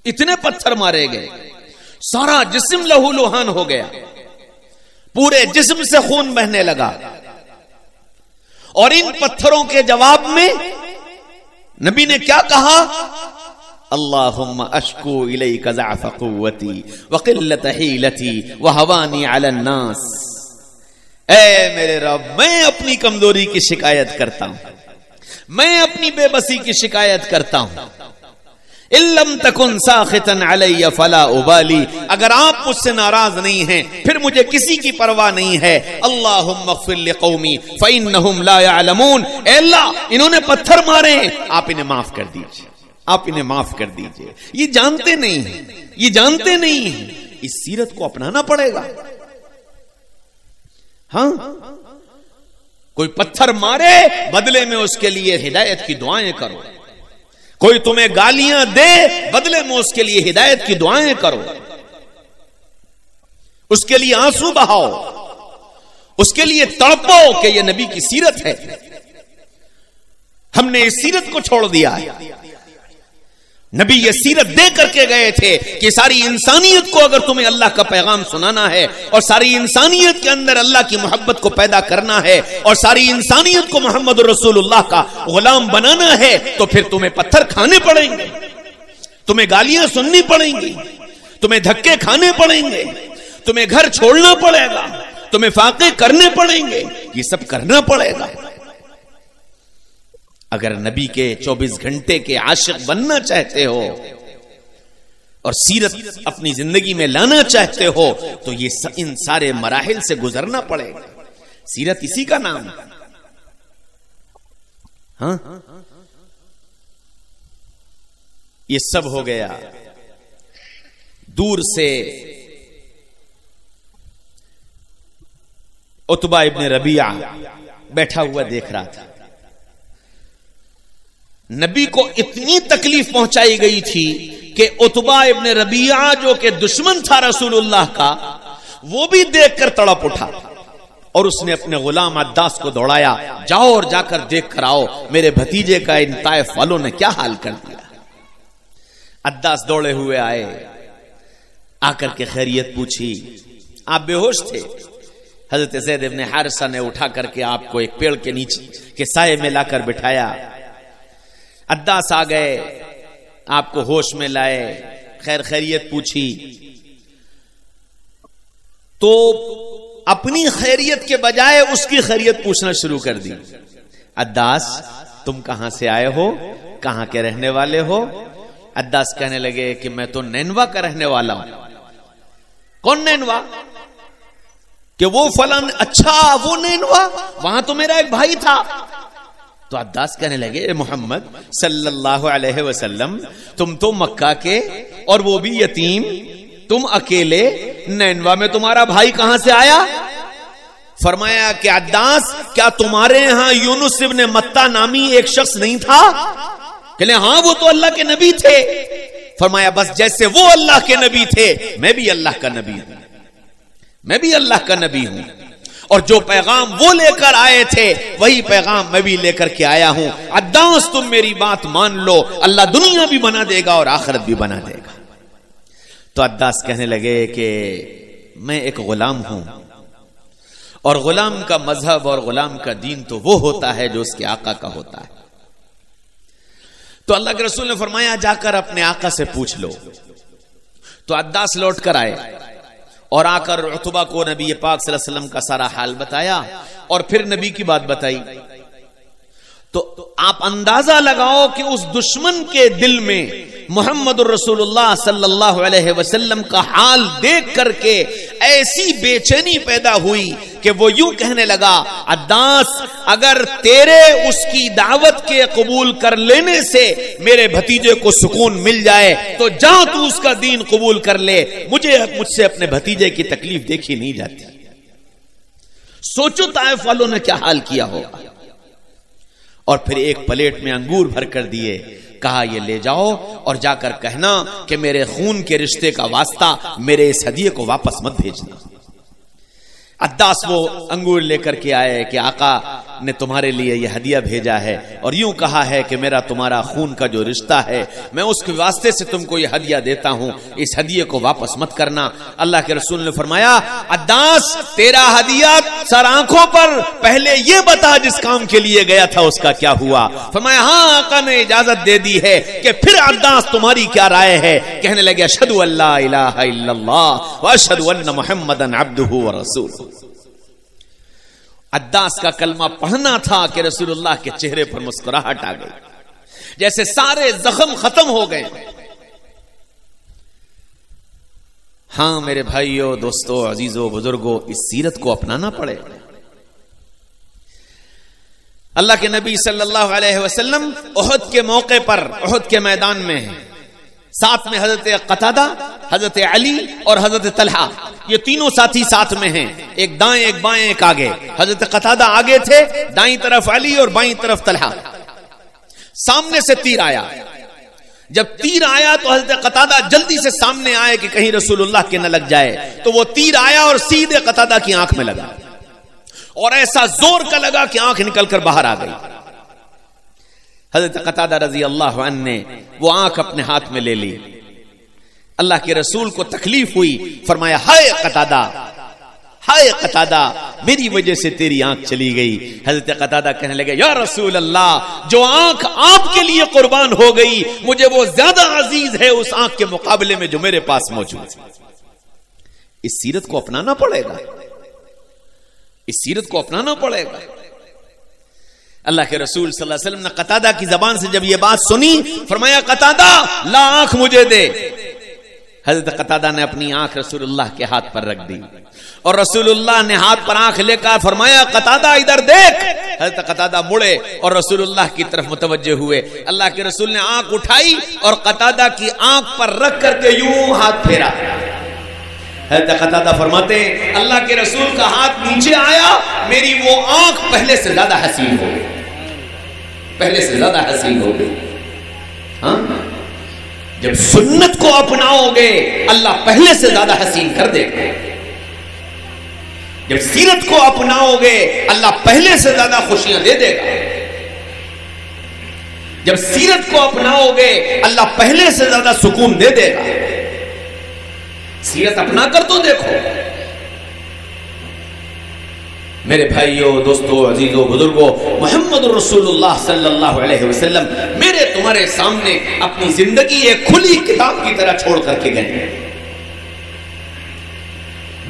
A: इतने पत्थर मारे गए, सारा जिस्म लहूलुहान हो गया, पूरे जिस्म से खून बहने लगा। और इन पत्थरों के जवाब में नबी ने क्या कहा, अल्लाहुम्मा अश्कू इलैका ज़अफ़ क़ुव्वती व क़िल्लत हीलती व हवानी अलन नास। ऐ मेरे रब, मैं अपनी कमजोरी की शिकायत करता हूं, मैं अपनी बेबसी की शिकायत करता हूं। इल्लम तकुन साखितन अलैया फला उबाली, अगर आप मुझसे नाराज नहीं हैं फिर मुझे किसी की परवाह नहीं है। अल्लाहुम्मा ग़फ़िर लिक़ौमी फ़इन्नहुम ला यअलमून, ऐ अल्लाह इन्होंने पत्थर मारे, आप इन्हें माफ कर दीजिए, आप इन्हें माफ कर दीजिए। ये जानते नहीं हैं, ये जानते नहीं हैं। इस सीरत को अपनाना पड़ेगा। हाँ, कोई पत्थर मारे बदले में उसके लिए हिदायत की दुआएं करो, कोई तुम्हें गालियां दे बदले में उसके लिए हिदायत की दुआएं करो, उसके लिए आंसू बहाओ, उसके लिए तड़पो कि यह नबी की सीरत है। हमने इस सीरत को छोड़ दिया है।
C: नबी ये सीरत दे करके गए थे कि सारी इंसानियत को अगर तुम्हें अल्लाह का पैगाम सुनाना है और सारी इंसानियत के अंदर अल्लाह की मोहब्बत को पैदा करना है और सारी इंसानियत को मोहम्मद रसूलुल्लाह का गुलाम बनाना है, तो फिर तुम्हें पत्थर खाने पड़ेंगे, तुम्हें गालियां सुननी पड़ेंगी, तुम्हें धक्के खाने पड़ेंगे, तुम्हें घर छोड़ना पड़ेगा, तुम्हें फाके करने पड़ेंगे, ये सब करना पड़ेगा। अगर नबी के 24 घंटे के आशिक बनना चाहते हो और सीरत अपनी जिंदगी में लाना चाहते हो तो ये इन सारे मराहिल से गुजरना पड़ेगा। सीरत इसी का नाम है। हाँ, ये सब हो गया। दूर से उतबा इब्ने रबिया बैठा हुआ देख रहा था। नबी को इतनी तकलीफ पहुंचाई गई थी कि उतबा इब्ने रबिया जो कि दुश्मन था रसूलुल्लाह का, वो भी देखकर तड़प उठा और उसने अपने गुलाम अद्दास को दौड़ाया, जाओ और जाकर देख कर आओ मेरे भतीजे का इन ताइफ वालों ने क्या हाल कर दिया। अद्दास दौड़े हुए आए, आकर के खैरियत पूछी। आप बेहोश थे। हजरत ज़ैद इब्ने हारिसा ने उठा करके आपको एक पेड़ के नीचे के साये में लाकर बिठाया। अद्दास आ गए, आपको होश में लाए, खैर खैरियत पूछी तो अपनी खैरियत के बजाय उसकी खैरियत पूछना शुरू कर दी। अद्दास, तुम कहां से आए हो, कहां के रहने वाले हो? अद्दास कहने लगे कि मैं तो नैनवा का रहने वाला हूं। कौन नैनवा? कि वो फलान। अच्छा, वो नैनवा, वहां तो मेरा एक भाई था। तो अद्दास कहने लगे, मोहम्मद सल्लल्लाहु अलैहि वसल्लम, तुम तो मक्का के और वो भी यतीम, तुम अकेले, नैनवा में तुम्हारा भाई कहां से आया? फरमाया कि अद्दास, क्या तुम्हारे यहां यूनुस इब्ने मत्ता नामी एक शख्स नहीं था? कहले हाँ, वो तो अल्लाह के नबी थे। फरमाया बस जैसे वो अल्लाह के नबी थे, मैं भी अल्लाह का नबी हूं, मैं भी अल्लाह का नबी हूं, और जो पैगाम वो लेकर आए थे वही पैगाम मैं भी लेकर के आया हूं। अद्दास, तुम मेरी बात मान लो, अल्लाह दुनिया भी बना देगा और आखिरत भी बना देगा। तो अद्दास कहने लगे कि मैं एक गुलाम हूं और गुलाम का मजहब और गुलाम का दीन तो वो होता है जो उसके आका का होता है। तो अल्लाह के रसूल ने फरमाया, जाकर अपने आका से पूछ लो। तो अद्दास लौट कर आए और आकर उतबा को नबी पाक सल्लल्लाहु अलैहि वसल्लम का सारा हाल बताया और फिर नबी की बात बताई। तो आप अंदाजा लगाओ कि उस दुश्मन के दिल में मोहम्मद रसूलुल्लाह सल्लल्लाहु अलैहि वसल्लम का हाल देख करके ऐसी बेचैनी पैदा हुई कि वो यूं कहने लगा, अद्दास, अगर तेरे उसकी दावत के कबूल कर लेने से मेरे भतीजे को सुकून मिल जाए तो जा तू उसका दीन कबूल कर ले, मुझसे अपने भतीजे की तकलीफ देखी नहीं जाती। सोचो ताइफ वालों ने क्या हाल किया होगा। और फिर एक प्लेट में अंगूर भर कर दिए, कहा ये ले जाओ और जाकर कहना कि मेरे खून के रिश्ते का वास्ता मेरे इस हदिये को वापस मत भेजना। अद्दास वो अंगूर लेकर के आए कि आका ने तुम्हारे लिए यह हदिया भेजा है और यूं कहा है कि मेरा तुम्हारा खून का जो रिश्ता है मैं उसके वास्ते से तुमको यह हदिया देता हूं, इस हदिये को वापस मत करना। अल्लाह के रसूल ने फरमाया, अद्दास, तेरा हदिया सर आंखों पर, पहले ये बता जिस काम के लिए गया था उसका क्या हुआ? फरमाया, हाँ आका ने इजाजत दे दी है। कि फिर अद्दास तुम्हारी क्या राय है? कहने लगे, अशहदु अल्ला इलाहा इल्लल्लाह व अशहदु अन्ना मुहम्मदन अब्दुहु व रसूलुहु। अद्दास का कलमा पढ़ना था कि रसूलुल्लाह के चेहरे पर मुस्कुराहट आ गई, जैसे सारे जख्म खत्म हो गए। हां मेरे भाइयों, दोस्तों, अजीजों, बुजुर्गों, इस सीरत को अपनाना पड़ेगा। अल्लाह के नबी सल्लल्लाहु अलैहि वसल्लम उहद के मौके पर, उहद के मैदान में हैं, साथ में हजरत कतादा, हजरत अली और हजरत तलहा, ये तीनों साथी साथ में हैं, एक दाएं एक बाएं एक आगे। हजरत कतादा आगे थे, दाईं तरफ अली और बाईं तरफ तलहा। सामने से तीर आया, जब तीर आया तो हजरत कतादा जल्दी से सामने आए कि कहीं रसूलुल्लाह के न लग जाए, तो वो तीर आया और सीधे कतादा की आंख में लगा और ऐसा जोर का लगा कि आंख निकलकर बाहर आ गई। हजरत कतादा रजी अल्लाह अन्हु ने वो आंख अपने हाथ में ले ली। अल्लाह के रसूल को तकलीफ हुई, फरमाया हाय कतादा मेरी वजह से तेरी आंख चली गई। हजरत कतादा कहने लगे या रसूल अल्लाह, जो आंख आपके लिए कुर्बान हो गई मुझे वो ज्यादा अजीज है उस आंख के मुकाबले में जो मेरे पास मौजूद है। इस सीरत को अपनाना पड़ेगा, इस सीरत को अपनाना पड़ेगा। अल्लाह के रसूल सल्लल्लाहु अलैहि वसल्लम ने कतादा की जबान से जब ये बात सुनी, फरमाया कतादा ला आंख मुझे दे। हजरत कतादा ने अपनी आंख रसूलुल्लाह के हाथ पर रख दी और रसूलुल्लाह ने हाथ पर आंख लेकर फरमाया कतादा इधर देख। हजरत कतादा मुड़े और रसूलुल्लाह की तरफ मुतवज्जे हुए। अल्लाह के रसूल ने आंख उठाई और कतादा की आंख पर रख करके यूं हाथ फेरा। हजरत कतादा फरमाते हैं अल्लाह के रसूल का हाथ नीचे आया, मेरी वो आंख पहले से ज्यादा हसीन हो गई, पहले से ज्यादा हसीन हो गई। हाँ, जब सुन्नत को अपनाओगे अल्लाह पहले से ज्यादा हसीन कर देगा। जब सीरत को अपनाओगे अल्लाह पहले से ज्यादा खुशियां दे देगा। जब सीरत को अपनाओगे अल्लाह पहले से ज्यादा सुकून दे देगा। सीरत अपना कर तो देखो। मेरे भाइयों, दोस्तों, अजीजों, बुजुर्गों, मोहम्मद रसूलुल्लाह सल्लल्लाहु अलैहि वसल्लम मेरे तुम्हारे सामने अपनी जिंदगी एक खुली किताब की तरह छोड़ करके गए।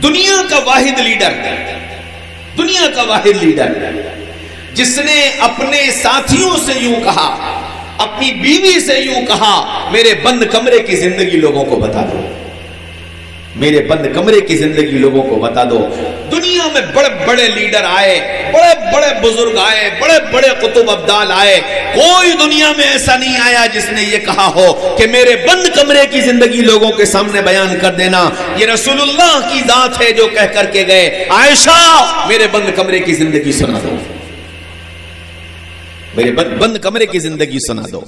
C: दुनिया का वाहिद लीडर, दुनिया का वाहिद लीडर जिसने अपने साथियों से यूं कहा, अपनी बीवी से यूं कहा, मेरे बंद कमरे की जिंदगी लोगों को बता दो, मेरे बंद कमरे की जिंदगी लोगों को बता दो। दुनिया में बड़े बड़े लीडर आए, बड़े बड़े बुजुर्ग आए, बड़े बड़े कुतुब अब्दाल आए, कोई दुनिया में ऐसा नहीं आया जिसने ये कहा हो कि मेरे बंद कमरे की जिंदगी लोगों के सामने बयान कर देना। ये रसूलुल्लाह की जात है जो कह करके गए, आयशा मेरे बंद कमरे की जिंदगी सुना दो, मेरे बंद कमरे की जिंदगी सुना दो।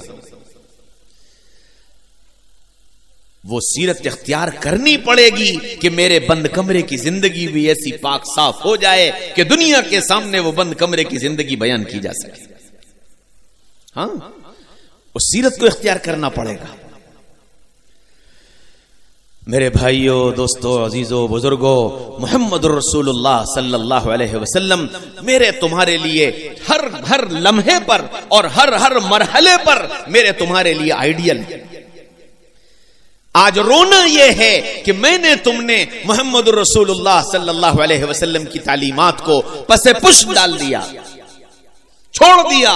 C: वो सीरत इख्तियार करनी पड़ेगी कि मेरे बंद कमरे की जिंदगी भी ऐसी पाक साफ हो जाए कि दुनिया के सामने वो बंद कमरे की जिंदगी बयान की जा सके। हाँ, उस सीरत को इख्तियार करना पड़ेगा। मेरे भाइयों, दोस्तों, अजीजों, बुजुर्गों, मोहम्मद रसूलुल्लाह सल्लल्लाहु अलैहि वसल्लम मेरे तुम्हारे लिए हर लम्हे पर और हर मरहले पर मेरे तुम्हारे लिए आइडियल है। आज रोना यह है कि मैंने तुमने मोहम्मद रसूलुल्लाह सल्लल्लाहु अलैहि वसल्लम की तालीमात को पसे पुश डाल दिया, छोड़ दिया,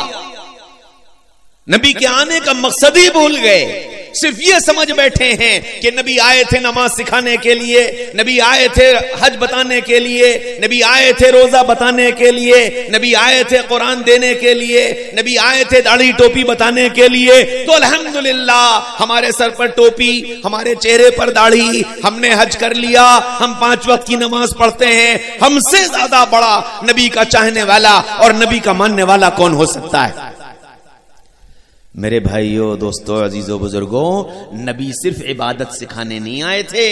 C: नबी के आने का मकसद ही भूल गए। सिर्फ ये समझ बैठे हैं कि नबी आए थे नमाज सिखाने के लिए, नबी आए थे हज बताने के लिए, नबी आए थे रोजा बताने के लिए, नबी आए थे कुरान देने के लिए, नबी आए थे दाढ़ी टोपी बताने के लिए। तो अल्हम्दुलिल्लाह हमारे सर पर टोपी, हमारे चेहरे पर दाढ़ी, हमने हज कर लिया, हम 5 वक्त की नमाज पढ़ते हैं। हमसे ज्यादा बड़ा नबी का चाहने वाला और नबी का मानने वाला कौन हो सकता है? मेरे भाइयों, दोस्तों, अजीजों, बुजुर्गों, नबी सिर्फ इबादत सिखाने नहीं आए थे,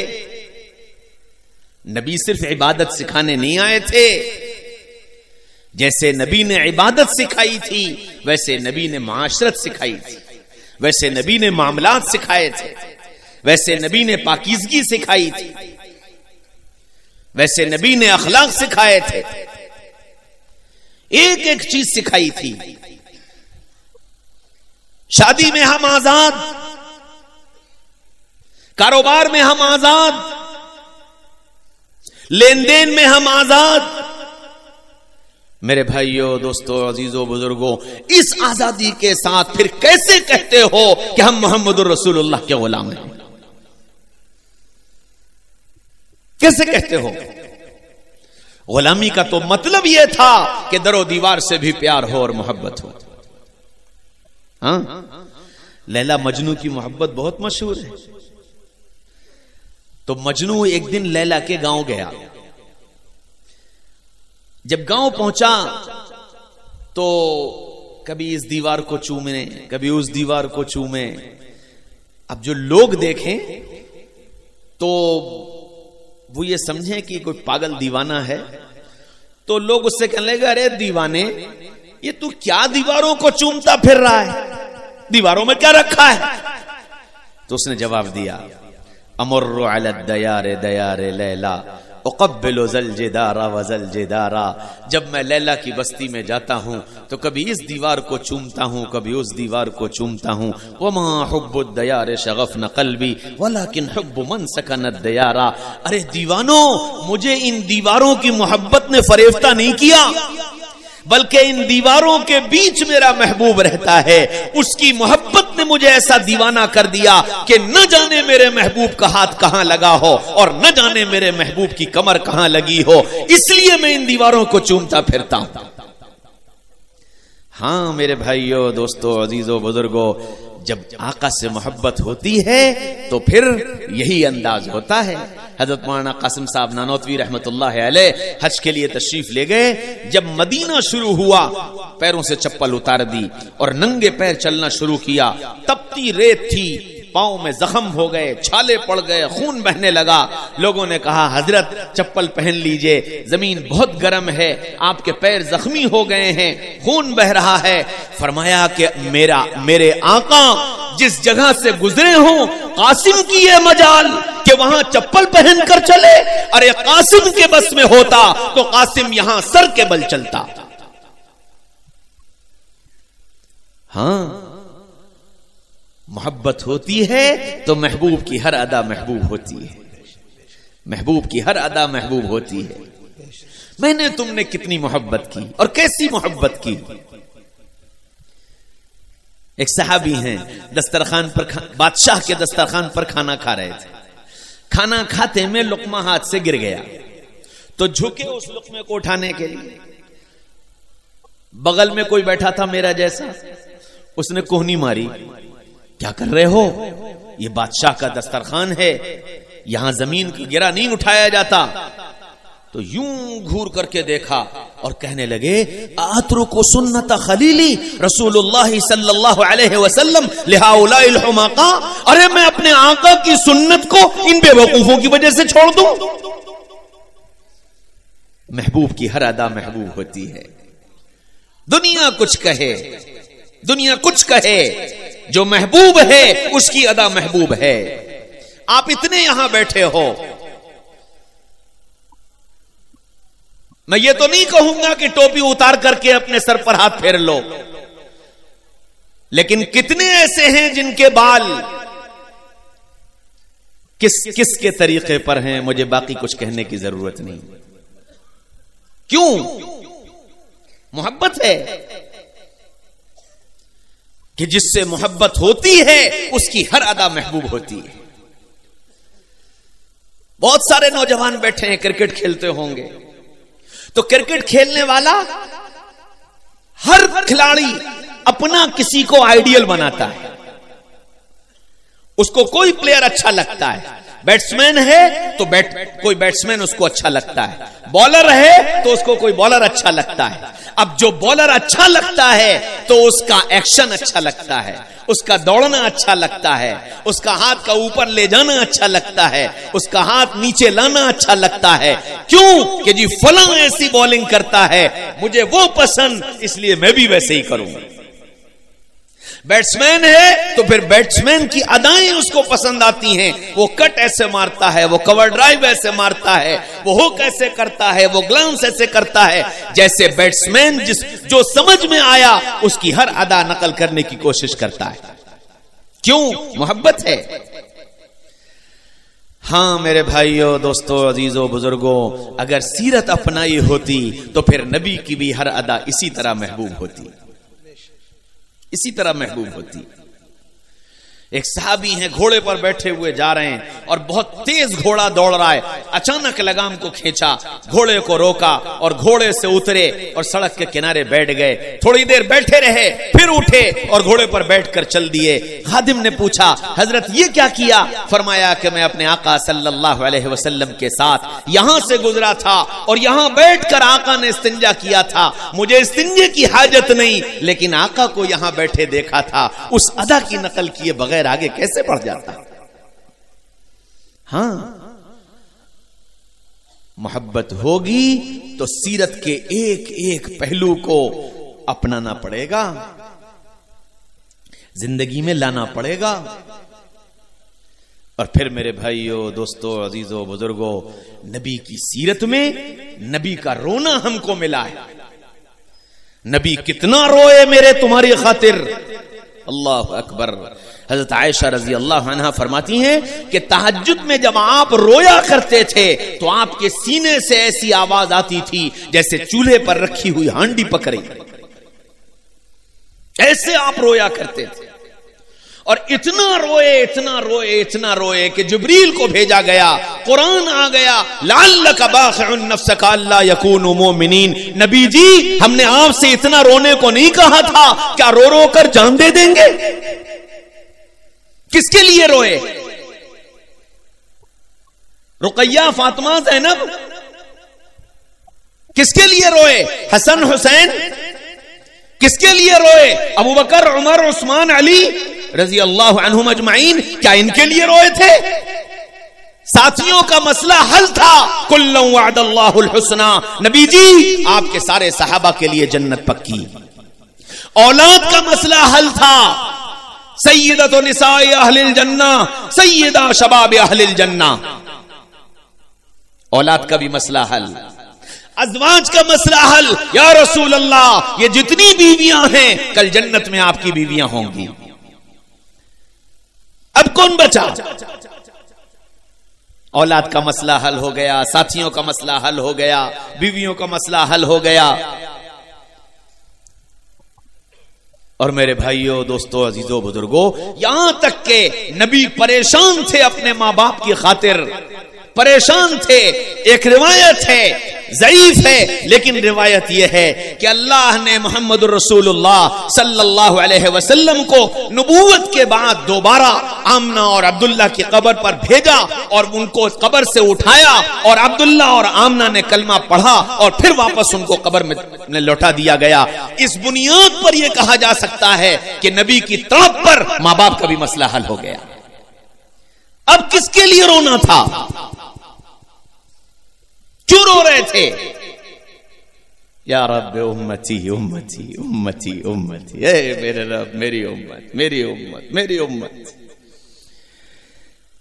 C: नबी सिर्फ इबादत सिखाने नहीं आए थे। जैसे नबी ने इबादत सिखाई थी वैसे नबी ने माशरत सिखाई थी, वैसे नबी ने मामलात सिखाए थे, वैसे नबी ने पाकीज़गी सिखाई थी, वैसे नबी ने अखलाक सिखाए थे, एक एक चीज सिखाई थी। शादी में हम आजाद, कारोबार में हम आजाद, लेन देन में हम आजाद। मेरे भाइयों, दोस्तों, अजीजों, बुजुर्गों, इस आजादी के साथ फिर कैसे कहते हो कि हम मोहम्मद रसूलुल्लाह के गुलाम हैं? कैसे कहते हो? गुलामी का तो मतलब यह था कि दरो दीवार से भी प्यार हो और मोहब्बत हो। हाँ, लैला मजनू की मोहब्बत बहुत मशहूर है। तो मजनू एक दिन लैला के गांव गया। जब गांव पहुंचा तो कभी इस दीवार को चूमे, कभी उस दीवार को चूमे। अब जो लोग देखें तो वो ये समझें कि कोई पागल दीवाना है, तो लोग उससे कहने लगे, अरे दीवाने, ये तू क्या दीवारों को चूमता फिर रहा है? दीवारों में क्या रखा है? तो उसने जवाब दिया, अमर्रु अला दयारे दयारे लैला उक़ब्बिलु ज़ल जिदारा व ज़ल जिदारा। जब मैं लैला की बस्ती में जाता हूँ तो कभी इस दीवार को चूमता हूँ, कभी उस दीवार को चूमता हूँ। वमा हुब्बु दयारे शगफ़न क़ल्बी वलाकिन हुब्बु मन सकन दयारा। अरे दीवानो, मुझे इन दीवारों की मोहब्बत ने फरेफ्ता नहीं किया, बल्कि इन दीवारों के बीच मेरा महबूब रहता है। उसकी मोहब्बत ने मुझे ऐसा दीवाना कर दिया कि न जाने मेरे महबूब का हाथ कहां लगा हो और न जाने मेरे महबूब की कमर कहां लगी हो, इसलिए मैं इन दीवारों को चूमता फिरता हूं। हाँ मेरे भाइयों, दोस्तों, अजीजों, बुजुर्गों, जब आका से मोहब्बत होती है तो फिर यही अंदाज होता है। हजरत मौलाना कासिम साहब नानोतवी रहमतुल्लाह अलैह हज के लिए तशरीफ ले गए। जब मदीना शुरू हुआ, पैरों से चप्पल उतार दी और नंगे पैर चलना शुरू किया। तपती रेत थी, पांव में जख्म हो गए, छाले पड़ गए, खून बहने लगा। लोगों ने कहा, हजरत चप्पल पहन लीजिए, जमीन बहुत गर्म है, आपके पैर जख्मी हो गए हैं, खून बह रहा है। फरमाया कि मेरे आका जिस जगह से गुजरे हों, कासिम की ये मजाल कि वहां चप्पल पहन कर चले। अरे कासिम के बस में होता तो कासिम यहां सर के बल चलता। हाँ, मोहब्बत होती है तो महबूब की हर अदा महबूब होती है, महबूब की हर अदा महबूब होती है। मैंने तुमने कितनी मोहब्बत की और कैसी मोहब्बत की। एक सहाबी हैं, दस्तरखान पर बादशाह के दस्तरखान पर खाना खा रहे थे। खाना खाते में लुकमा हाथ से गिर गया तो झुके उस लुकमे को उठाने के लिए। बगल में कोई बैठा था मेरा जैसा, उसने कोहनी मारी, क्या कर रहे हो? ये बादशाह का दस्तरखान है, यहां जमीन का गिरा नहीं उठाया जाता। तो यूं घूर करके देखा और कहने लगे, आतरुकु सुन्नत खलीली रसूलुल्लाह सल्लल्लाहु अलैहि वसल्लम लिहाउलाइल हुमाका। अरे मैं अपने आका की सुन्नत को इन बेवकूफों की वजह से छोड़ दूं? महबूब की हर अदा महबूब होती है। दुनिया कुछ कहे, दुनिया कुछ कहे, जो महबूब है उसकी अदा महबूब है। आप इतने यहां बैठे हो, मैं ये तो नहीं कहूंगा कि टोपी उतार करके अपने सर पर हाथ फेर लो, लेकिन कितने ऐसे हैं जिनके बाल किस के तरीके पर हैं, मुझे बाकी कुछ कहने की जरूरत नहीं। क्यों? मोहब्बत है कि जिससे मोहब्बत होती है उसकी हर अदा महबूब होती है। बहुत सारे नौजवान बैठे हैं, क्रिकेट खेलते होंगे, तो क्रिकेट खेलने वाला हर खिलाड़ी अपना किसी को आइडियल बनाता है। उसको कोई प्लेयर अच्छा लगता है, बैट्समैन है तो कोई बैट्समैन उसको अच्छा लगता है, बॉलर है तो उसको कोई बॉलर अच्छा लगता है। अब जो बॉलर अच्छा लगता है तो उसका एक्शन अच्छा लगता है, उसका दौड़ना अच्छा लगता है, उसका हाथ का ऊपर ले जाना अच्छा लगता है, उसका हाथ नीचे लाना अच्छा लगता है। क्यों? कि जी फलां ऐसी बॉलिंग करता है, मुझे वो पसंद, इसलिए मैं भी वैसे ही करूंगा। बैट्समैन है तो फिर बैट्समैन की अदाएं उसको पसंद आती हैं, वो कट ऐसे मारता है, वो कवर ड्राइव ऐसे मारता है, वो हुक ऐसे करता है, वो ग्लांस ऐसे करता है। जैसे बैट्समैन जो समझ में आया उसकी हर अदा नकल करने की कोशिश करता है। क्यों? मोहब्बत है। हाँ मेरे भाइयों, दोस्तों, अजीजों, बुजुर्गों, अगर सीरत अपनाई होती तो फिर नबी की भी हर अदा इसी तरह महबूब होती, इसी तरह महबूब होती। एक सहाबी हैं, घोड़े पर बैठे हुए जा रहे हैं और बहुत तेज घोड़ा दौड़ रहा है। अचानक लगाम को खींचा, घोड़े को रोका और घोड़े से उतरे और सड़क के किनारे बैठ गए। थोड़ी देर बैठे रहे, फिर उठे और घोड़े पर बैठकर चल दिए। खादिम ने पूछा, हजरत ये क्या किया? फरमाया कि मैं अपने आका सल्लल्लाहु अलैहि वसल्लम के साथ यहां से गुजरा था और यहां बैठकर आका ने इस्तिंजा किया था। मुझे इस्तिंजे की हाजत नहीं, लेकिन आका को यहां बैठे देखा था। उस अदा की नकल किए बगैर आगे कैसे बढ़ जाता? हां, मोहब्बत होगी तो सीरत के एक एक पहलू को अपनाना पड़ेगा। जिंदगी में लाना पड़ेगा। और फिर मेरे भाइयों, दोस्तों, अजीजों, बुजुर्गों, नबी की सीरत में नबी का रोना हमको मिला है। नबी कितना रोए मेरे तुम्हारी खातिर। अल्लाह अकबर। हजरत आयशा रजी अल्लाह अन्हा फरमाती हैं कि तहज्जुद में जब आप रोया करते थे तो आपके सीने से ऐसी आवाज आती थी जैसे चूल्हे पर रखी हुई हांडी पकड़ी, ऐसे आप रोया करते थे। और इतना रोए, इतना रोए, इतना रोए कि जिब्रील को भेजा गया, कुरान आ गया, लअल्लका बाखिउन नफ्सका अल्ला यकूनु मुमिनीन। नबी जी, हमने आपसे इतना रोने को नहीं कहा था, क्या रो रो कर जान दे देंगे? किसके लिए रोए? रुकैया, फातिमा, ज़ैनब, किसके लिए रोए? हसन हुसैन, किसके लिए रोए? अबू बकर, उमर, उस्मान, अली रजी अल्लाह अन्हुम अजमाइन, क्या इनके लिए रोए थे? साथियों का मसला हल था। कुल्लु वअदल्लाहुल हुस्ना। नबी जी, आपके सारे सहाबा के लिए जन्नत पक्की। औलाद का मसला हल था। सय्यदतु निसाए अहलिल जन्ना, सय्यदा शबाब अहलिल जन्ना। औलाद का भी मसला हल, अज़वाज का मसला हल। या रसूल अल्लाह, ये जितनी बीवियां हैं कल जन्नत में आपकी बीवियां होंगी। अब कौन बचा? औलाद का मसला हल हो गया, साथियों का मसला हल हो गया, बीवियों का मसला हल हो गया। और मेरे भाइयों, दोस्तों, अजीजों, बुजुर्गों, यहां तक के नबी परेशान थे अपने मां बाप की खातिर, परेशान थे। एक रिवायत है, ज़ईफ है, लेकिन रिवायत यह है कि अल्लाह ने मोहम्मद रसूलुल्लाह सल्लल्लाहु अलैहि वसल्लम को नबूवत के बाद दोबारा आमना और अब्दुल्ला की कब्र पर भेजा और उनको कब्र से उठाया और अब्दुल्ला और आमना ने कलमा पढ़ा और फिर वापस उनको कब्र में लौटा दिया गया। इस बुनियाद पर यह कहा जा सकता है कि नबी की तड़प पर मां बाप का भी मसला हल हो गया। अब किसके लिए रोना था? क्यों रो रहे थे? या रब उम्मती उम्मती उम्मती उम्मती, ए मेरे रब, मेरी उम्मत, मेरी उम्मत, मेरी उम्मत।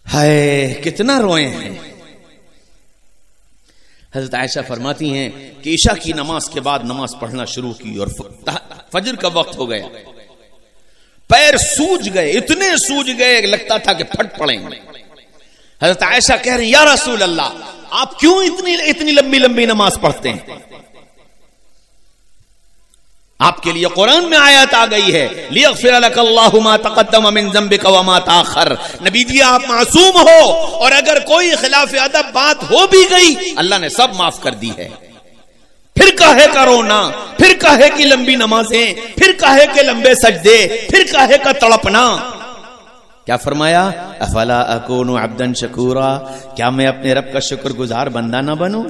C: हाय, कितना रोए हैं। हजरत आयशा फरमाती हैं कि ईशा की नमाज के बाद नमाज पढ़ना शुरू की और फजर का वक्त हो गया। पैर सूज गए, इतने सूज गए लगता था कि फट पड़ेंगे। हजरत आयशा कह रही, या रसूल अल्लाह, आप क्यों इतनी लंबी लंबी नमाज पढ़ते हैं? आपके लिए कुरान में आयत आ गई है, लियग़फ़िर लक अल्लाहु मा तक़द्दम मिन ज़ंबिका व मा तअख़्ख़र। नबी जी, आप मासूम हो और अगर कोई खिलाफ अदब बात हो भी गई, अल्लाह ने सब माफ कर दी है। फिर काहे का रोना, फिर काहे की लंबी नमाजें, फिर काहे के लंबे सजदे, फिर काहे का तड़पना? क्या फरमाया? अफला अकूनु अब्दन शकूरा, क्या मैं अपने रब का शुक्रगुजार बंदा ना बनूं?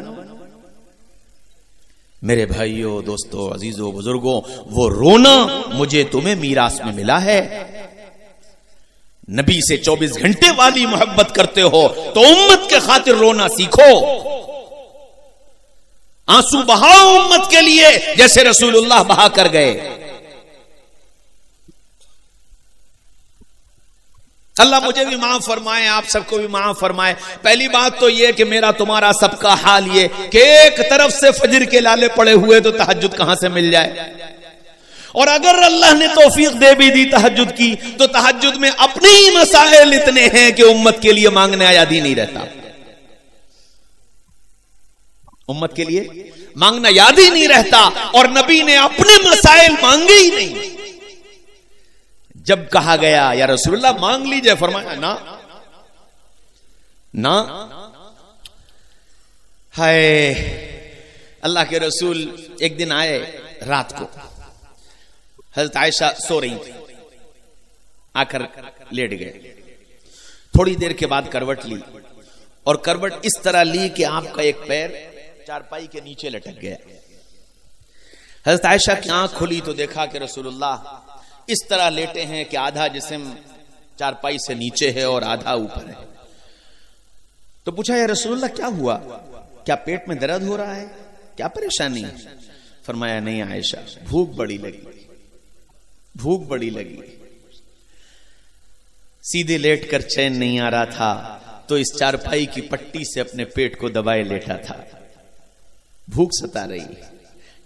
C: मेरे भाइयों, दोस्तों, अजीजों, बुजुर्गों, वो रोना मुझे तुम्हें मीरास में मिला है। नबी से 24 घंटे वाली मोहब्बत करते हो तो उम्मत के खातिर रोना सीखो। आंसू बहाओ उम्मत के लिए जैसे रसूलुल्लाह बहा कर गए। अल्लाह मुझे भी माफ फरमाए, आप सबको भी माफ फरमाए। पहली बात तो ये कि मेरा तुम्हारा सबका हाल ये कि एक तरफ से फजर के लाले पड़े हुए तो तहज्जुद कहां से मिल जाए। और अगर अल्लाह ने तौफीक दे भी दी तहज्जुद की तो तहज्जुद में अपने ही मसाइल इतने हैं कि उम्मत के लिए मांगने याद ही नहीं रहता। उम्मत के लिए मांगना याद ही नहीं रहता और नबी ने अपने मसाइल मांगे ही नहीं। जब कहा गया या रसूलुल्लाह मांग लीजिए, फरमाया ना ना। हाय, अल्लाह के रसूल एक दिन आए रात को, हजरत आयशा सो रही थी, आकर लेट गए। थोड़ी देर के बाद करवट ली और करवट इस तरह ली कि आपका एक पैर चारपाई के नीचे लटक गया। हजरत आयशा की आंख खुली तो देखा कि रसूलुल्लाह इस तरह लेटे हैं कि आधा जिस्म चारपाई से नीचे है और आधा ऊपर है। तो पूछा, या रसूलुल्लाह क्या हुआ, क्या पेट में दर्द हो रहा है, क्या परेशानी? फरमाया, नहीं आयशा, भूख बड़ी लगी, भूख बड़ी लगी। सीधे लेट कर चैन नहीं आ रहा था तो इस चारपाई की पट्टी से अपने पेट को दबाए लेटा था। भूख सता रही।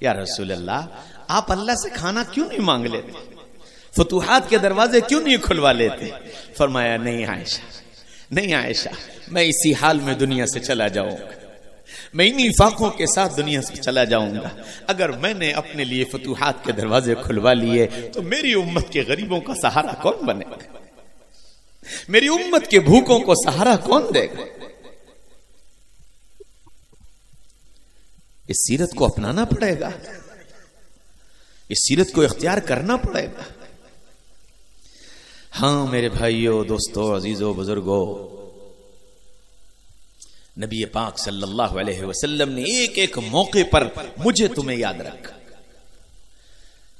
C: या रसूल अल्लाह, आप अल्लाह से खाना क्यों नहीं मांग लेते? फतूहात के दरवाजे क्यों नहीं खुलवा लेते? फरमाया, नहीं आयशा, नहीं आयशा, मैं इसी हाल में दुनिया से चला जाऊंगा, मैं इन्हीं फाकों के साथ दुनिया से चला जाऊंगा। अगर मैंने अपने लिए फतूहात के दरवाजे खुलवा लिए तो मेरी उम्मत के गरीबों का सहारा कौन बनेगा? मेरी उम्मत के भूखों को सहारा कौन देगा? इस सीरत को अपनाना पड़ेगा, इस सीरत को इख्तियार करना पड़ेगा। हाँ मेरे भाइयों, दोस्तों, अजीजों, बुजुर्गों, नबी पाक सल्लल्लाहु अलैहि वसल्लम ने एक एक मौके पर मुझे तुम्हें याद रखा।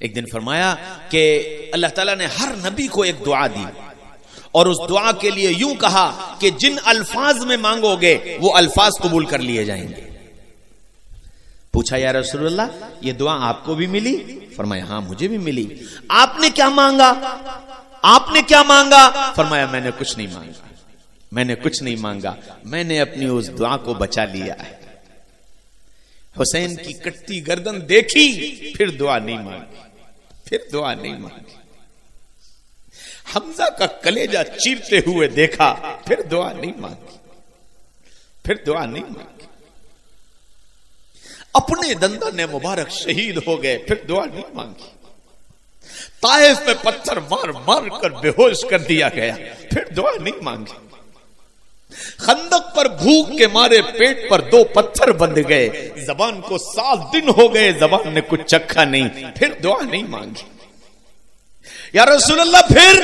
C: एक दिन फरमाया कि अल्लाह ताला ने हर नबी को एक दुआ दी और उस दुआ के लिए यूं कहा कि जिन अल्फाज में मांगोगे वो अल्फाज कबूल कर लिए जाएंगे। पूछा, या रसूलल्लाह, ये दुआ आपको भी मिली? फरमाया, हाँ मुझे भी मिली। आपने क्या मांगा? आपने क्या मांगा? फरमाया, मैंने कुछ नहीं मांगा, मैंने कुछ नहीं मांगा, मैंने अपनी उस दुआ को बचा लिया है। हुसैन की कटती गर्दन देखी, फिर दुआ नहीं मांगी, फिर दुआ नहीं मांगी। हमजा का कलेजा चीरते हुए देखा, फिर दुआ नहीं मांगी, फिर दुआ नहीं मांगी। अपने दंदन मुबारक शहीद हो गए, फिर दुआ नहीं मांगी। ताइफ में पत्थर मार मार कर बेहोश कर दिया गया, फिर दुआ नहीं मांगी। खंदक पर भूख के मारे पेट पर 2 पत्थर बंध गए, जबान को 7 दिन हो गए, जबान ने कुछ चखा नहीं, फिर दुआ नहीं मांगी। या रसूलल्लाह, फिर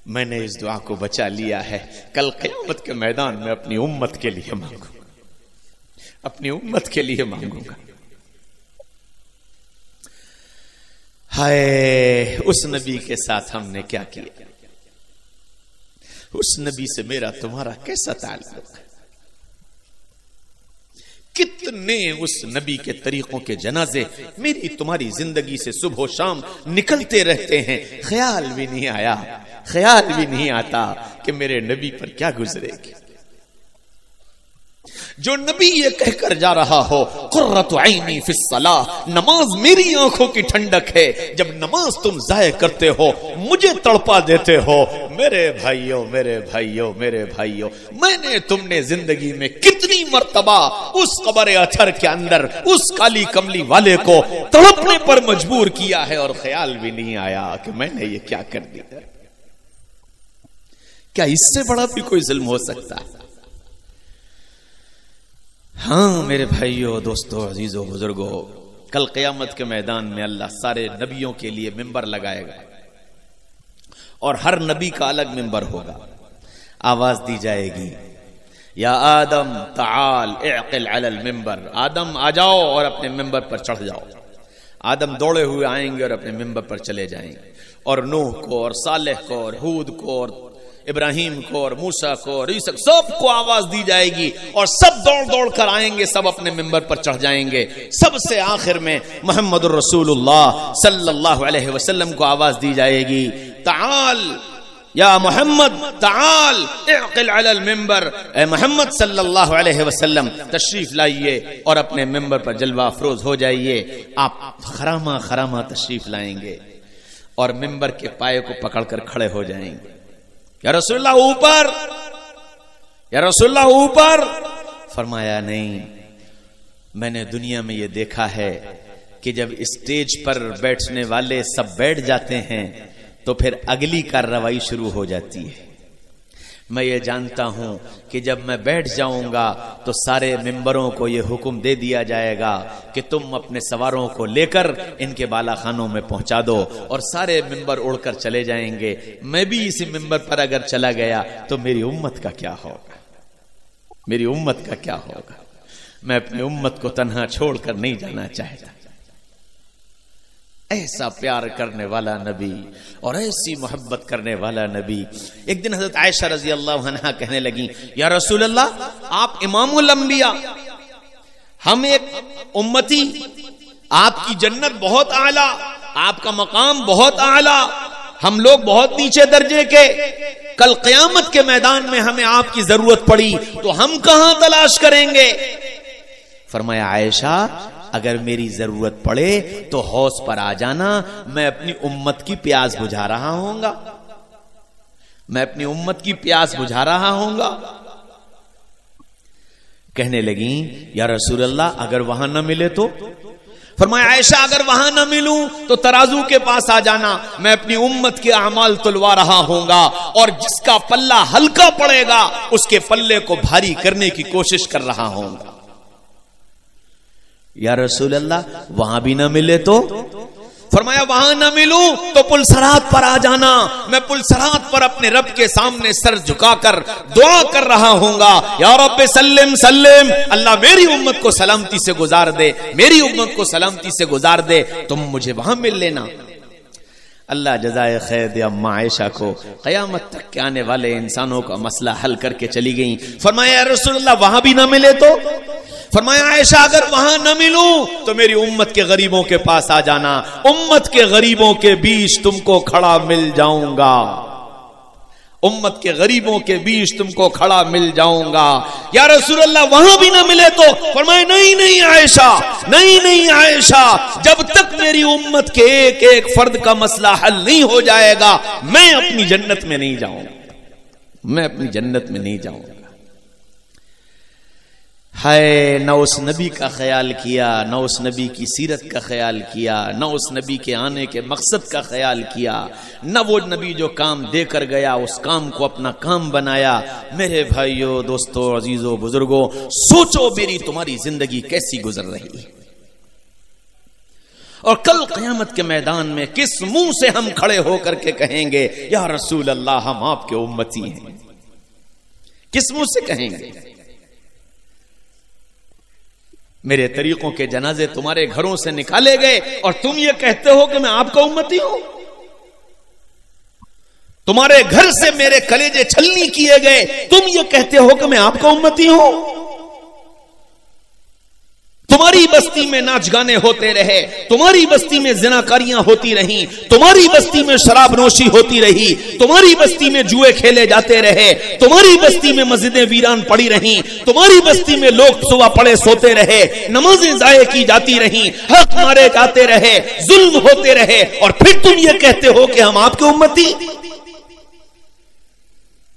C: मैंने इस दुआ को बचा लिया है, कल क़यामत के मैदान में अपनी उम्मत के लिए मांगूंगा, अपनी उम्मत के लिए मांगूंगा। हाय, उस नबी के साथ हमने क्या किया? उस नबी से मेरा तुम्हारा कैसा ताल्लुक? कितने उस नबी के तरीकों के जनाजे मेरी तुम्हारी जिंदगी से सुबह शाम निकलते रहते हैं। ख्याल भी नहीं आया, ख्याल भी नहीं आता कि मेरे नबी पर क्या गुजरेगी। जो नबी ये कहकर जा रहा हो, कुर्रतु ऐनी फिस सलाह, नमाज मेरी आंखों की ठंडक है। जब नमाज तुम जाया करते हो, मुझे तड़पा देते हो। मेरे भाइयों, मेरे भाइयों, मेरे भाइयों, मैंने तुमने जिंदगी में कितनी मर्तबा उस कब्र अथर के अंदर उस काली कमली वाले को तड़पने पर मजबूर किया है और ख्याल भी नहीं आया कि मैंने ये क्या कर दिया। क्या इससे बड़ा भी कोई जुल्म हो सकता है? हाँ मेरे भाइयों, दोस्तों, अजीजों, बुजुर्गों, कल क़यामत के मैदान में अल्लाह सारे नबियों के लिए मिंबर लगाएगा और हर नबी का अलग मिंबर होगा। आवाज दी जाएगी, या आदम ताल इक़िल अलल मिंबर, आदम आ जाओ और अपने मिंबर पर चढ़ जाओ। आदम दौड़े हुए आएंगे और अपने मिंबर पर चले जाएंगे और नूह को और सालेह को और हूद को और इब्राहिम को और मूसा को और ईसा, सबको आवाज दी जाएगी और सब दौड़ दौड़ कर आएंगे, सब अपने मिंबर पर चढ़ जाएंगे। सबसे आखिर में मुहम्मदुर रसूलुल्लाह सल्लल्लाहु अलैहि वसल्लम को आवाज दी जाएगी, ताल या मोहम्मद ताल इक़िल अलल मिंबर, ए मोहम्मद सल्लल्लाहु अलैहि वसल्लम तशरीफ लाइए और अपने मिंबर पर जलवा अफरोज हो जाइए। आप खरामा खरामा तशरीफ लाएंगे और मिंबर के पाए को पकड़कर खड़े हो जाएंगे। या रसूलल्लाह ऊपर, या रसूलल्लाह ऊपर। फरमाया, नहीं, मैंने दुनिया में ये देखा है कि जब स्टेज पर बैठने वाले सब बैठ जाते हैं तो फिर अगली कार्रवाई शुरू हो जाती है। मैं ये जानता हूं कि जब मैं बैठ जाऊंगा तो सारे मिंबरों को ये हुक्म दे दिया जाएगा कि तुम अपने सवारों को लेकर इनके बालाखानों में पहुंचा दो और सारे मिंबर उड़कर चले जाएंगे। मैं भी इसी मिंबर पर अगर चला गया तो मेरी उम्मत का क्या होगा? मेरी उम्मत का क्या होगा? मैं अपनी उम्मत को तन्हा छोड़कर नहीं जाना चाहता। ऐसा प्यार करने वाला नबी और ऐसी मोहब्बत करने वाला नबी। एक दिन हजरत आयशा रजी अल्लाह अन्हा कहने लगी, या रसूल अल्लाह, आप इमामुल अंबिया, हम एक उम्मती, आपकी जन्नत बहुत आला, आपका मकाम बहुत आला, हम लोग बहुत नीचे दर्जे के, कल क़यामत के मैदान में हमें आपकी जरूरत पड़ी तो हम कहां तलाश करेंगे? फरमाया आयशा, अगर मेरी जरूरत पड़े तो हौज पर आ जाना, मैं अपनी उम्मत की प्यास बुझा रहा हूंगा, मैं अपनी उम्मत की प्यास बुझा रहा हूंगा। कहने लगी, या रसूल अल्लाह, अगर वहां न मिले तो? फरमाया आयशा, अगर वहां न मिलूं तो तराजू के पास आ जाना, मैं अपनी उम्मत के अमाल तुलवा रहा हूंगा और जिसका पल्ला हल्का पड़ेगा उसके पल्ले को भारी करने की कोशिश कर रहा हूंगा। या रसूल अल्लाह, वहां भी न मिले तो? फरमाया वहां न मिलूं तो पुलसरात पर आ जाना, मैं पुलसरात पर अपने रब के सामने सर झुकाकर दुआ कर रहा हूंगा, या रब्बे सल्लिम सल्लिम, अल्लाह मेरी उम्मत को सलामती से गुजार दे, मेरी उम्मत को सलामती से गुजार दे, तुम मुझे वहां मिल लेना। अल्लाह जज़ाए खैर दे अम्मा आयशा को, क़यामत तक के आने वाले इंसानों का मसला हल करके चली गई। फरमाया या रसूल अल्लाह, वहां भी ना मिले तो? फरमाया आयशा, अगर वहां न मिलूं तो मेरी उम्मत के गरीबों के पास आ जाना, उम्मत के गरीबों के बीच तुमको खड़ा मिल जाऊंगा, उम्मत के गरीबों के बीच तुमको खड़ा मिल जाऊंगा। या रसूल अल्लाह, वहां भी ना मिले तो? फरमाया नहीं नहीं आयशा, नहीं नहीं आयशा, जब तक मेरी उम्मत के एक एक फर्द का मसला हल नहीं हो जाएगा मैं अपनी जन्नत में नहीं जाऊंगा, मैं अपनी जन्नत में नहीं जाऊंगा। हाय, न उस नबी का ख्याल किया, न उस नबी की सीरत का ख्याल किया, न उस नबी के आने के मकसद का ख्याल किया, न वो नबी जो काम देकर गया उस काम को अपना काम बनाया। मेरे भाइयों, दोस्तों, अजीजों, बुजुर्गों, सोचो मेरी तुम्हारी जिंदगी कैसी गुजर रही है और कल क़यामत के मैदान में किस मुंह से हम खड़े होकर के कहेंगे या रसूल अल्लाह, हम आपके उम्मती हैं? किस मुंह से कहेंगे? मेरे तरीकों के जनाजे तुम्हारे घरों से निकाले गए और तुम ये कहते हो कि मैं आपका उम्मती हूं। तुम्हारे घर से मेरे कलेजे छलनी किए गए, तुम ये कहते हो कि मैं आपका उम्मती हूं। तुम्हारी बस्ती में नाच गाने होते रहे, तुम्हारी बस्ती में जिनाकारियां होती रहीं, तुम्हारी बस्ती में शराब नोशी होती रही, तुम्हारी बस्ती में जुए खेले जाते रहे, तुम्हारी बस्ती में मस्जिदें वीरान पड़ी रहीं, तुम्हारी बस्ती में लोग सुबह पड़े सोते रहे, नमाजें जाये की जाती रहीं, हक मारे जाते रहे, जुल्म होते रहे, और फिर तुम ये कहते हो कि हम आपके उम्मती।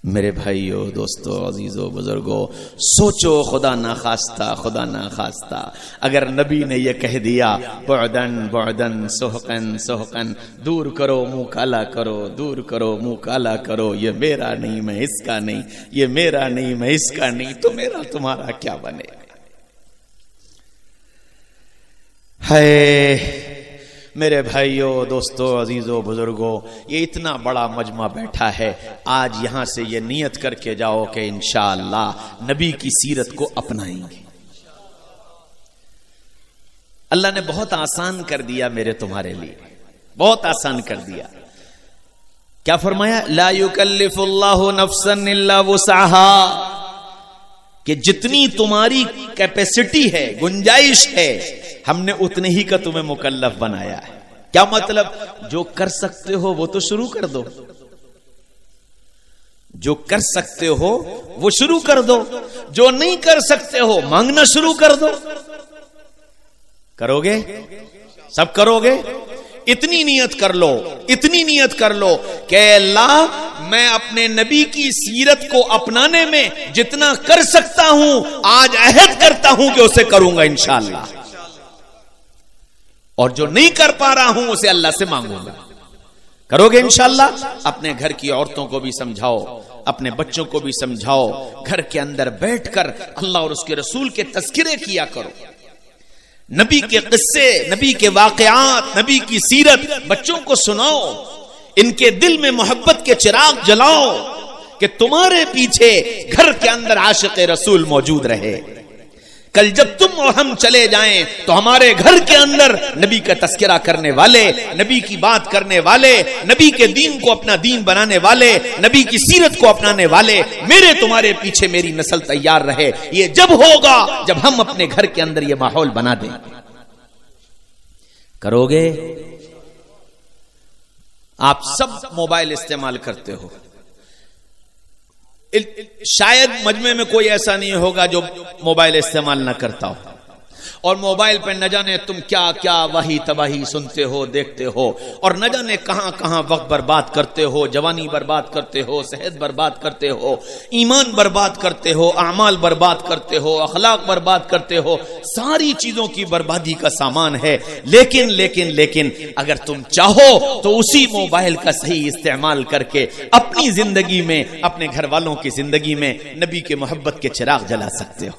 C: मेरे भाइयों, दोस्तों, अजीजों, बुजुर्गों, सोचो, खुदा ना खास्ता, खुदा ना खास्ता, अगर नबी ने यह कह दिया बुअदन बुअदन सुहकन सुहकन, दूर करो मुंह काला करो, दूर करो मुंह काला करो, ये मेरा नहीं मैं इसका नहीं, ये मेरा नहीं मैं इसका नहीं, तो मेरा तुम्हारा क्या बनेगा? हाय मेरे भाइयों, दोस्तों, अजीजों, बुजुर्गों, ये इतना बड़ा मजमा बैठा है, आज यहां से ये नियत करके जाओ कि इंशाअल्लाह नबी की सीरत को अपनाएंगे। अल्लाह ने बहुत आसान कर दिया मेरे तुम्हारे लिए, बहुत आसान कर दिया। क्या फरमाया? ला युकल्लिफुल्लाहु नफ्सन इल्ला वुसअहा, कि जितनी तुम्हारी कैपेसिटी है, गुंजाइश है, हमने उतने ही का तुम्हें मुकल्लफ बनाया है। क्या मतलब? जो कर सकते हो वो तो शुरू कर दो, जो कर सकते हो वो शुरू कर दो, जो नहीं कर सकते हो मांगना शुरू कर दो। करोगे? सब करोगे? इतनी नियत कर लो, इतनी नियत कर लो कि अल्लाह, मैं अपने नबी की सीरत को अपनाने में जितना कर सकता हूं आज अहद करता हूं कि उसे करूंगा इंशाअल्लाह, और जो नहीं कर पा रहा हूं उसे अल्लाह से मांगूंगा। करोगे इंशाअल्लाह? अपने घर की औरतों को भी समझाओ, अपने बच्चों को भी समझाओ, घर के अंदर बैठकर अल्लाह और उसके रसूल के तज़किरे किया करो, नबी के किस्से, नबी के वाक़यात, नबी की सीरत बच्चों को सुनाओ, इनके दिल में मोहब्बत के चिराग जलाओ कि तुम्हारे पीछे घर के अंदर आशिक़ रसूल मौजूद रहे। कल जब तुम और हम चले जाएं तो हमारे घर के अंदर नबी का तस्करा करने वाले, नबी की बात करने वाले, नबी के दीन को अपना दीन बनाने वाले, नबी की सीरत को अपनाने वाले मेरे तुम्हारे पीछे मेरी नस्ल तैयार रहे। ये जब होगा जब हम अपने घर के अंदर ये माहौल बना दें। करोगे? आप सब मोबाइल इस्तेमाल करते हो, शायद मजमे में कोई ऐसा नहीं होगा जो मोबाइल इस्तेमाल ना करता हो, और मोबाइल पर न जाने तुम क्या क्या वही तबाही सुनते हो, देखते हो, और न जाने कहां कहां वक्त बर्बाद करते हो, जवानी बर्बाद करते हो, सेहत बर्बाद करते हो, ईमान बर्बाद करते हो, अमाल बर्बाद करते हो, अखलाक बर्बाद करते हो, सारी चीजों की बर्बादी का सामान है। लेकिन लेकिन लेकिन अगर तुम चाहो तो उसी मोबाइल का सही इस्तेमाल करके अपनी जिंदगी में, अपने घर वालों की जिंदगी में नबी के मोहब्बत के चिराग जला सकते हो,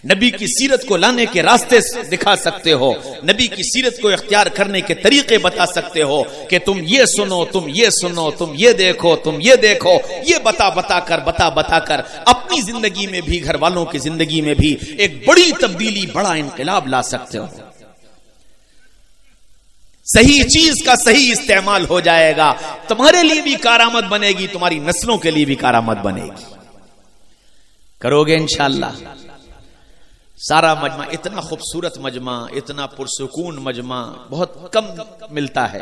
C: नबी की सीरत को लाने के रास्ते दिखा सकते हो, नबी की सीरत को इख्तियार करने के तरीके बता सकते हो कि तुम ये सुनो, तुम ये सुनो, तुम ये देखो, तुम ये देखो, ये बता कर अपनी जिंदगी में भी, घर वालों की जिंदगी में भी एक बड़ी तब्दीली, बड़ा इनकलाब ला सकते हो। सही चीज का सही इस्तेमाल हो जाएगा, तुम्हारे लिए भी कारामद बनेगी, तुम्हारी नस्लों के लिए भी कारामद बनेगी। करोगे इंशाअल्लाह। सारा मजमा इतना खूबसूरत मजमा, इतना पुरसुकून मजमा बहुत कम मिलता है,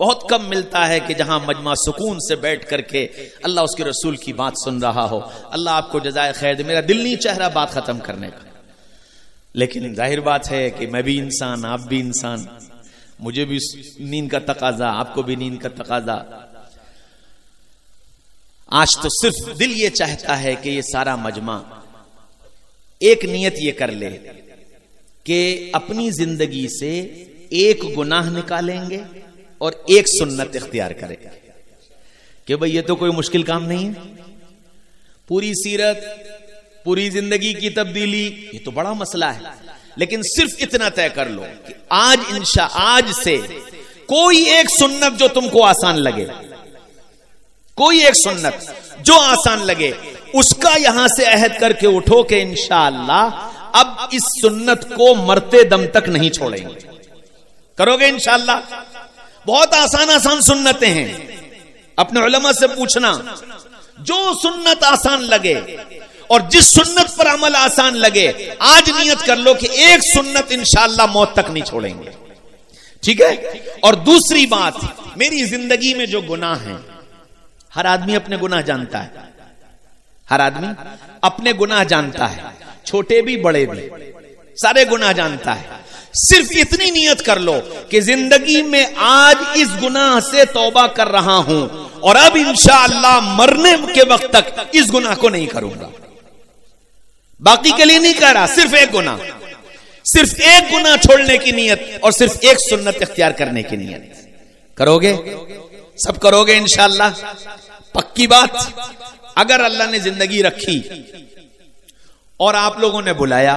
C: बहुत कम मिलता है कि जहां मजमा सुकून से बैठ करके अल्लाह उसके रसूल की बात सुन रहा हो। अल्लाह आपको जज़ाए खैर दे। मेरा दिल नहीं चाह रहा बात खत्म करने का, लेकिन जाहिर बात है कि मैं भी इंसान, आप भी इंसान, मुझे भी नींद का तकाजा, आपको भी नींद का तकाजा। आज तो सिर्फ दिल ये चाहता है कि ये सारा मजमा एक नियत ये कर ले कि अपनी जिंदगी से एक गुनाह निकालेंगे और एक सुन्नत इख्तियार करेंगे। कि भाई ये तो कोई मुश्किल काम नहीं है, पूरी सीरत, पूरी जिंदगी की तब्दीली, ये तो बड़ा मसला है। लेकिन सिर्फ इतना तय कर लो कि आज से कोई एक सुन्नत जो तुमको आसान लगे, कोई एक सुन्नत जो आसान लगे, उसका यहां से अहद करके उठो कि इंशाअल्लाह अब इस सुन्नत को मरते दम तक नहीं छोड़ेंगे। करोगे इंशाअल्लाह। बहुत आसान सुन्नतें हैं, अपने उलमा से पूछना, जो सुन्नत आसान लगे और जिस सुन्नत पर अमल आसान लगे, आज नियत कर लो कि एक सुन्नत इंशाअल्लाह मौत तक नहीं छोड़ेंगे। ठीक है। और दूसरी बात, मेरी जिंदगी में जो गुनाह हैं, हर आदमी अपने गुनाह जानता है, हर आदमी अपने गुनाह जानता है, छोटे भी बड़े भी, सारे गुनाह जानता है। सिर्फ इतनी नियत कर लो कि जिंदगी में आज इस गुनाह से तौबा कर रहा हूं और अब इंशाअल्लाह मरने के वक्त तक इस गुनाह को नहीं करूंगा। बाकी के लिए नहीं कह रहा, सिर्फ एक गुनाह, सिर्फ एक गुनाह छोड़ने की नियत और सिर्फ एक सुन्नत इख्तियार करने की नियत। करोगे? सब करोगे इंशाअल्लाह। पक्की बात। अगर अल्लाह ने जिंदगी रखी और आप लोगों ने बुलाया,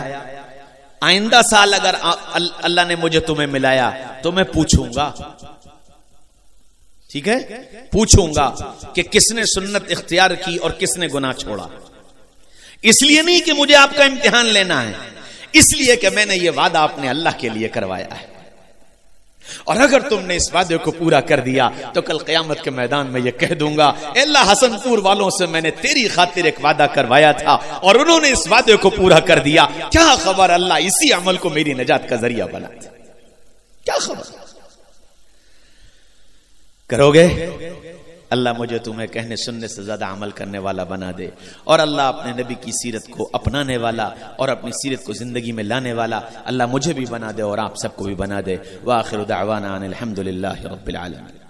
C: आइंदा साल अगर अल्लाह ने मुझे तुम्हें मिलाया तो मैं पूछूंगा, ठीक है, पूछूंगा कि किसने सुन्नत इख्तियार की और किसने गुनाह छोड़ा। इसलिए नहीं कि मुझे आपका इम्तिहान लेना है, इसलिए कि मैंने ये वादा अपने अल्लाह के लिए करवाया है। और अगर तुमने इस वादे को पूरा कर दिया तो कल क़यामत के मैदान में ये कह दूंगा, अल्लाह हसनपुर वालों से मैंने तेरी खातिर एक वादा करवाया था और उन्होंने इस वादे को पूरा कर दिया। क्या खबर, अल्लाह इसी अमल को मेरी निजात का जरिया बना दिया। क्या खबर। करोगे? अल्लाह मुझे तुम्हें कहने सुनने से ज्यादा अमल करने वाला बना दे, और अल्लाह अपने नबी की सीरत को अपनाने वाला और अपनी सीरत को जिंदगी में लाने वाला अल्लाह मुझे भी बना दे और आप सबको भी बना दे। व आखिरु दावाना अनिल हम्दुलिल्लाहि रब्बिल आलमीन।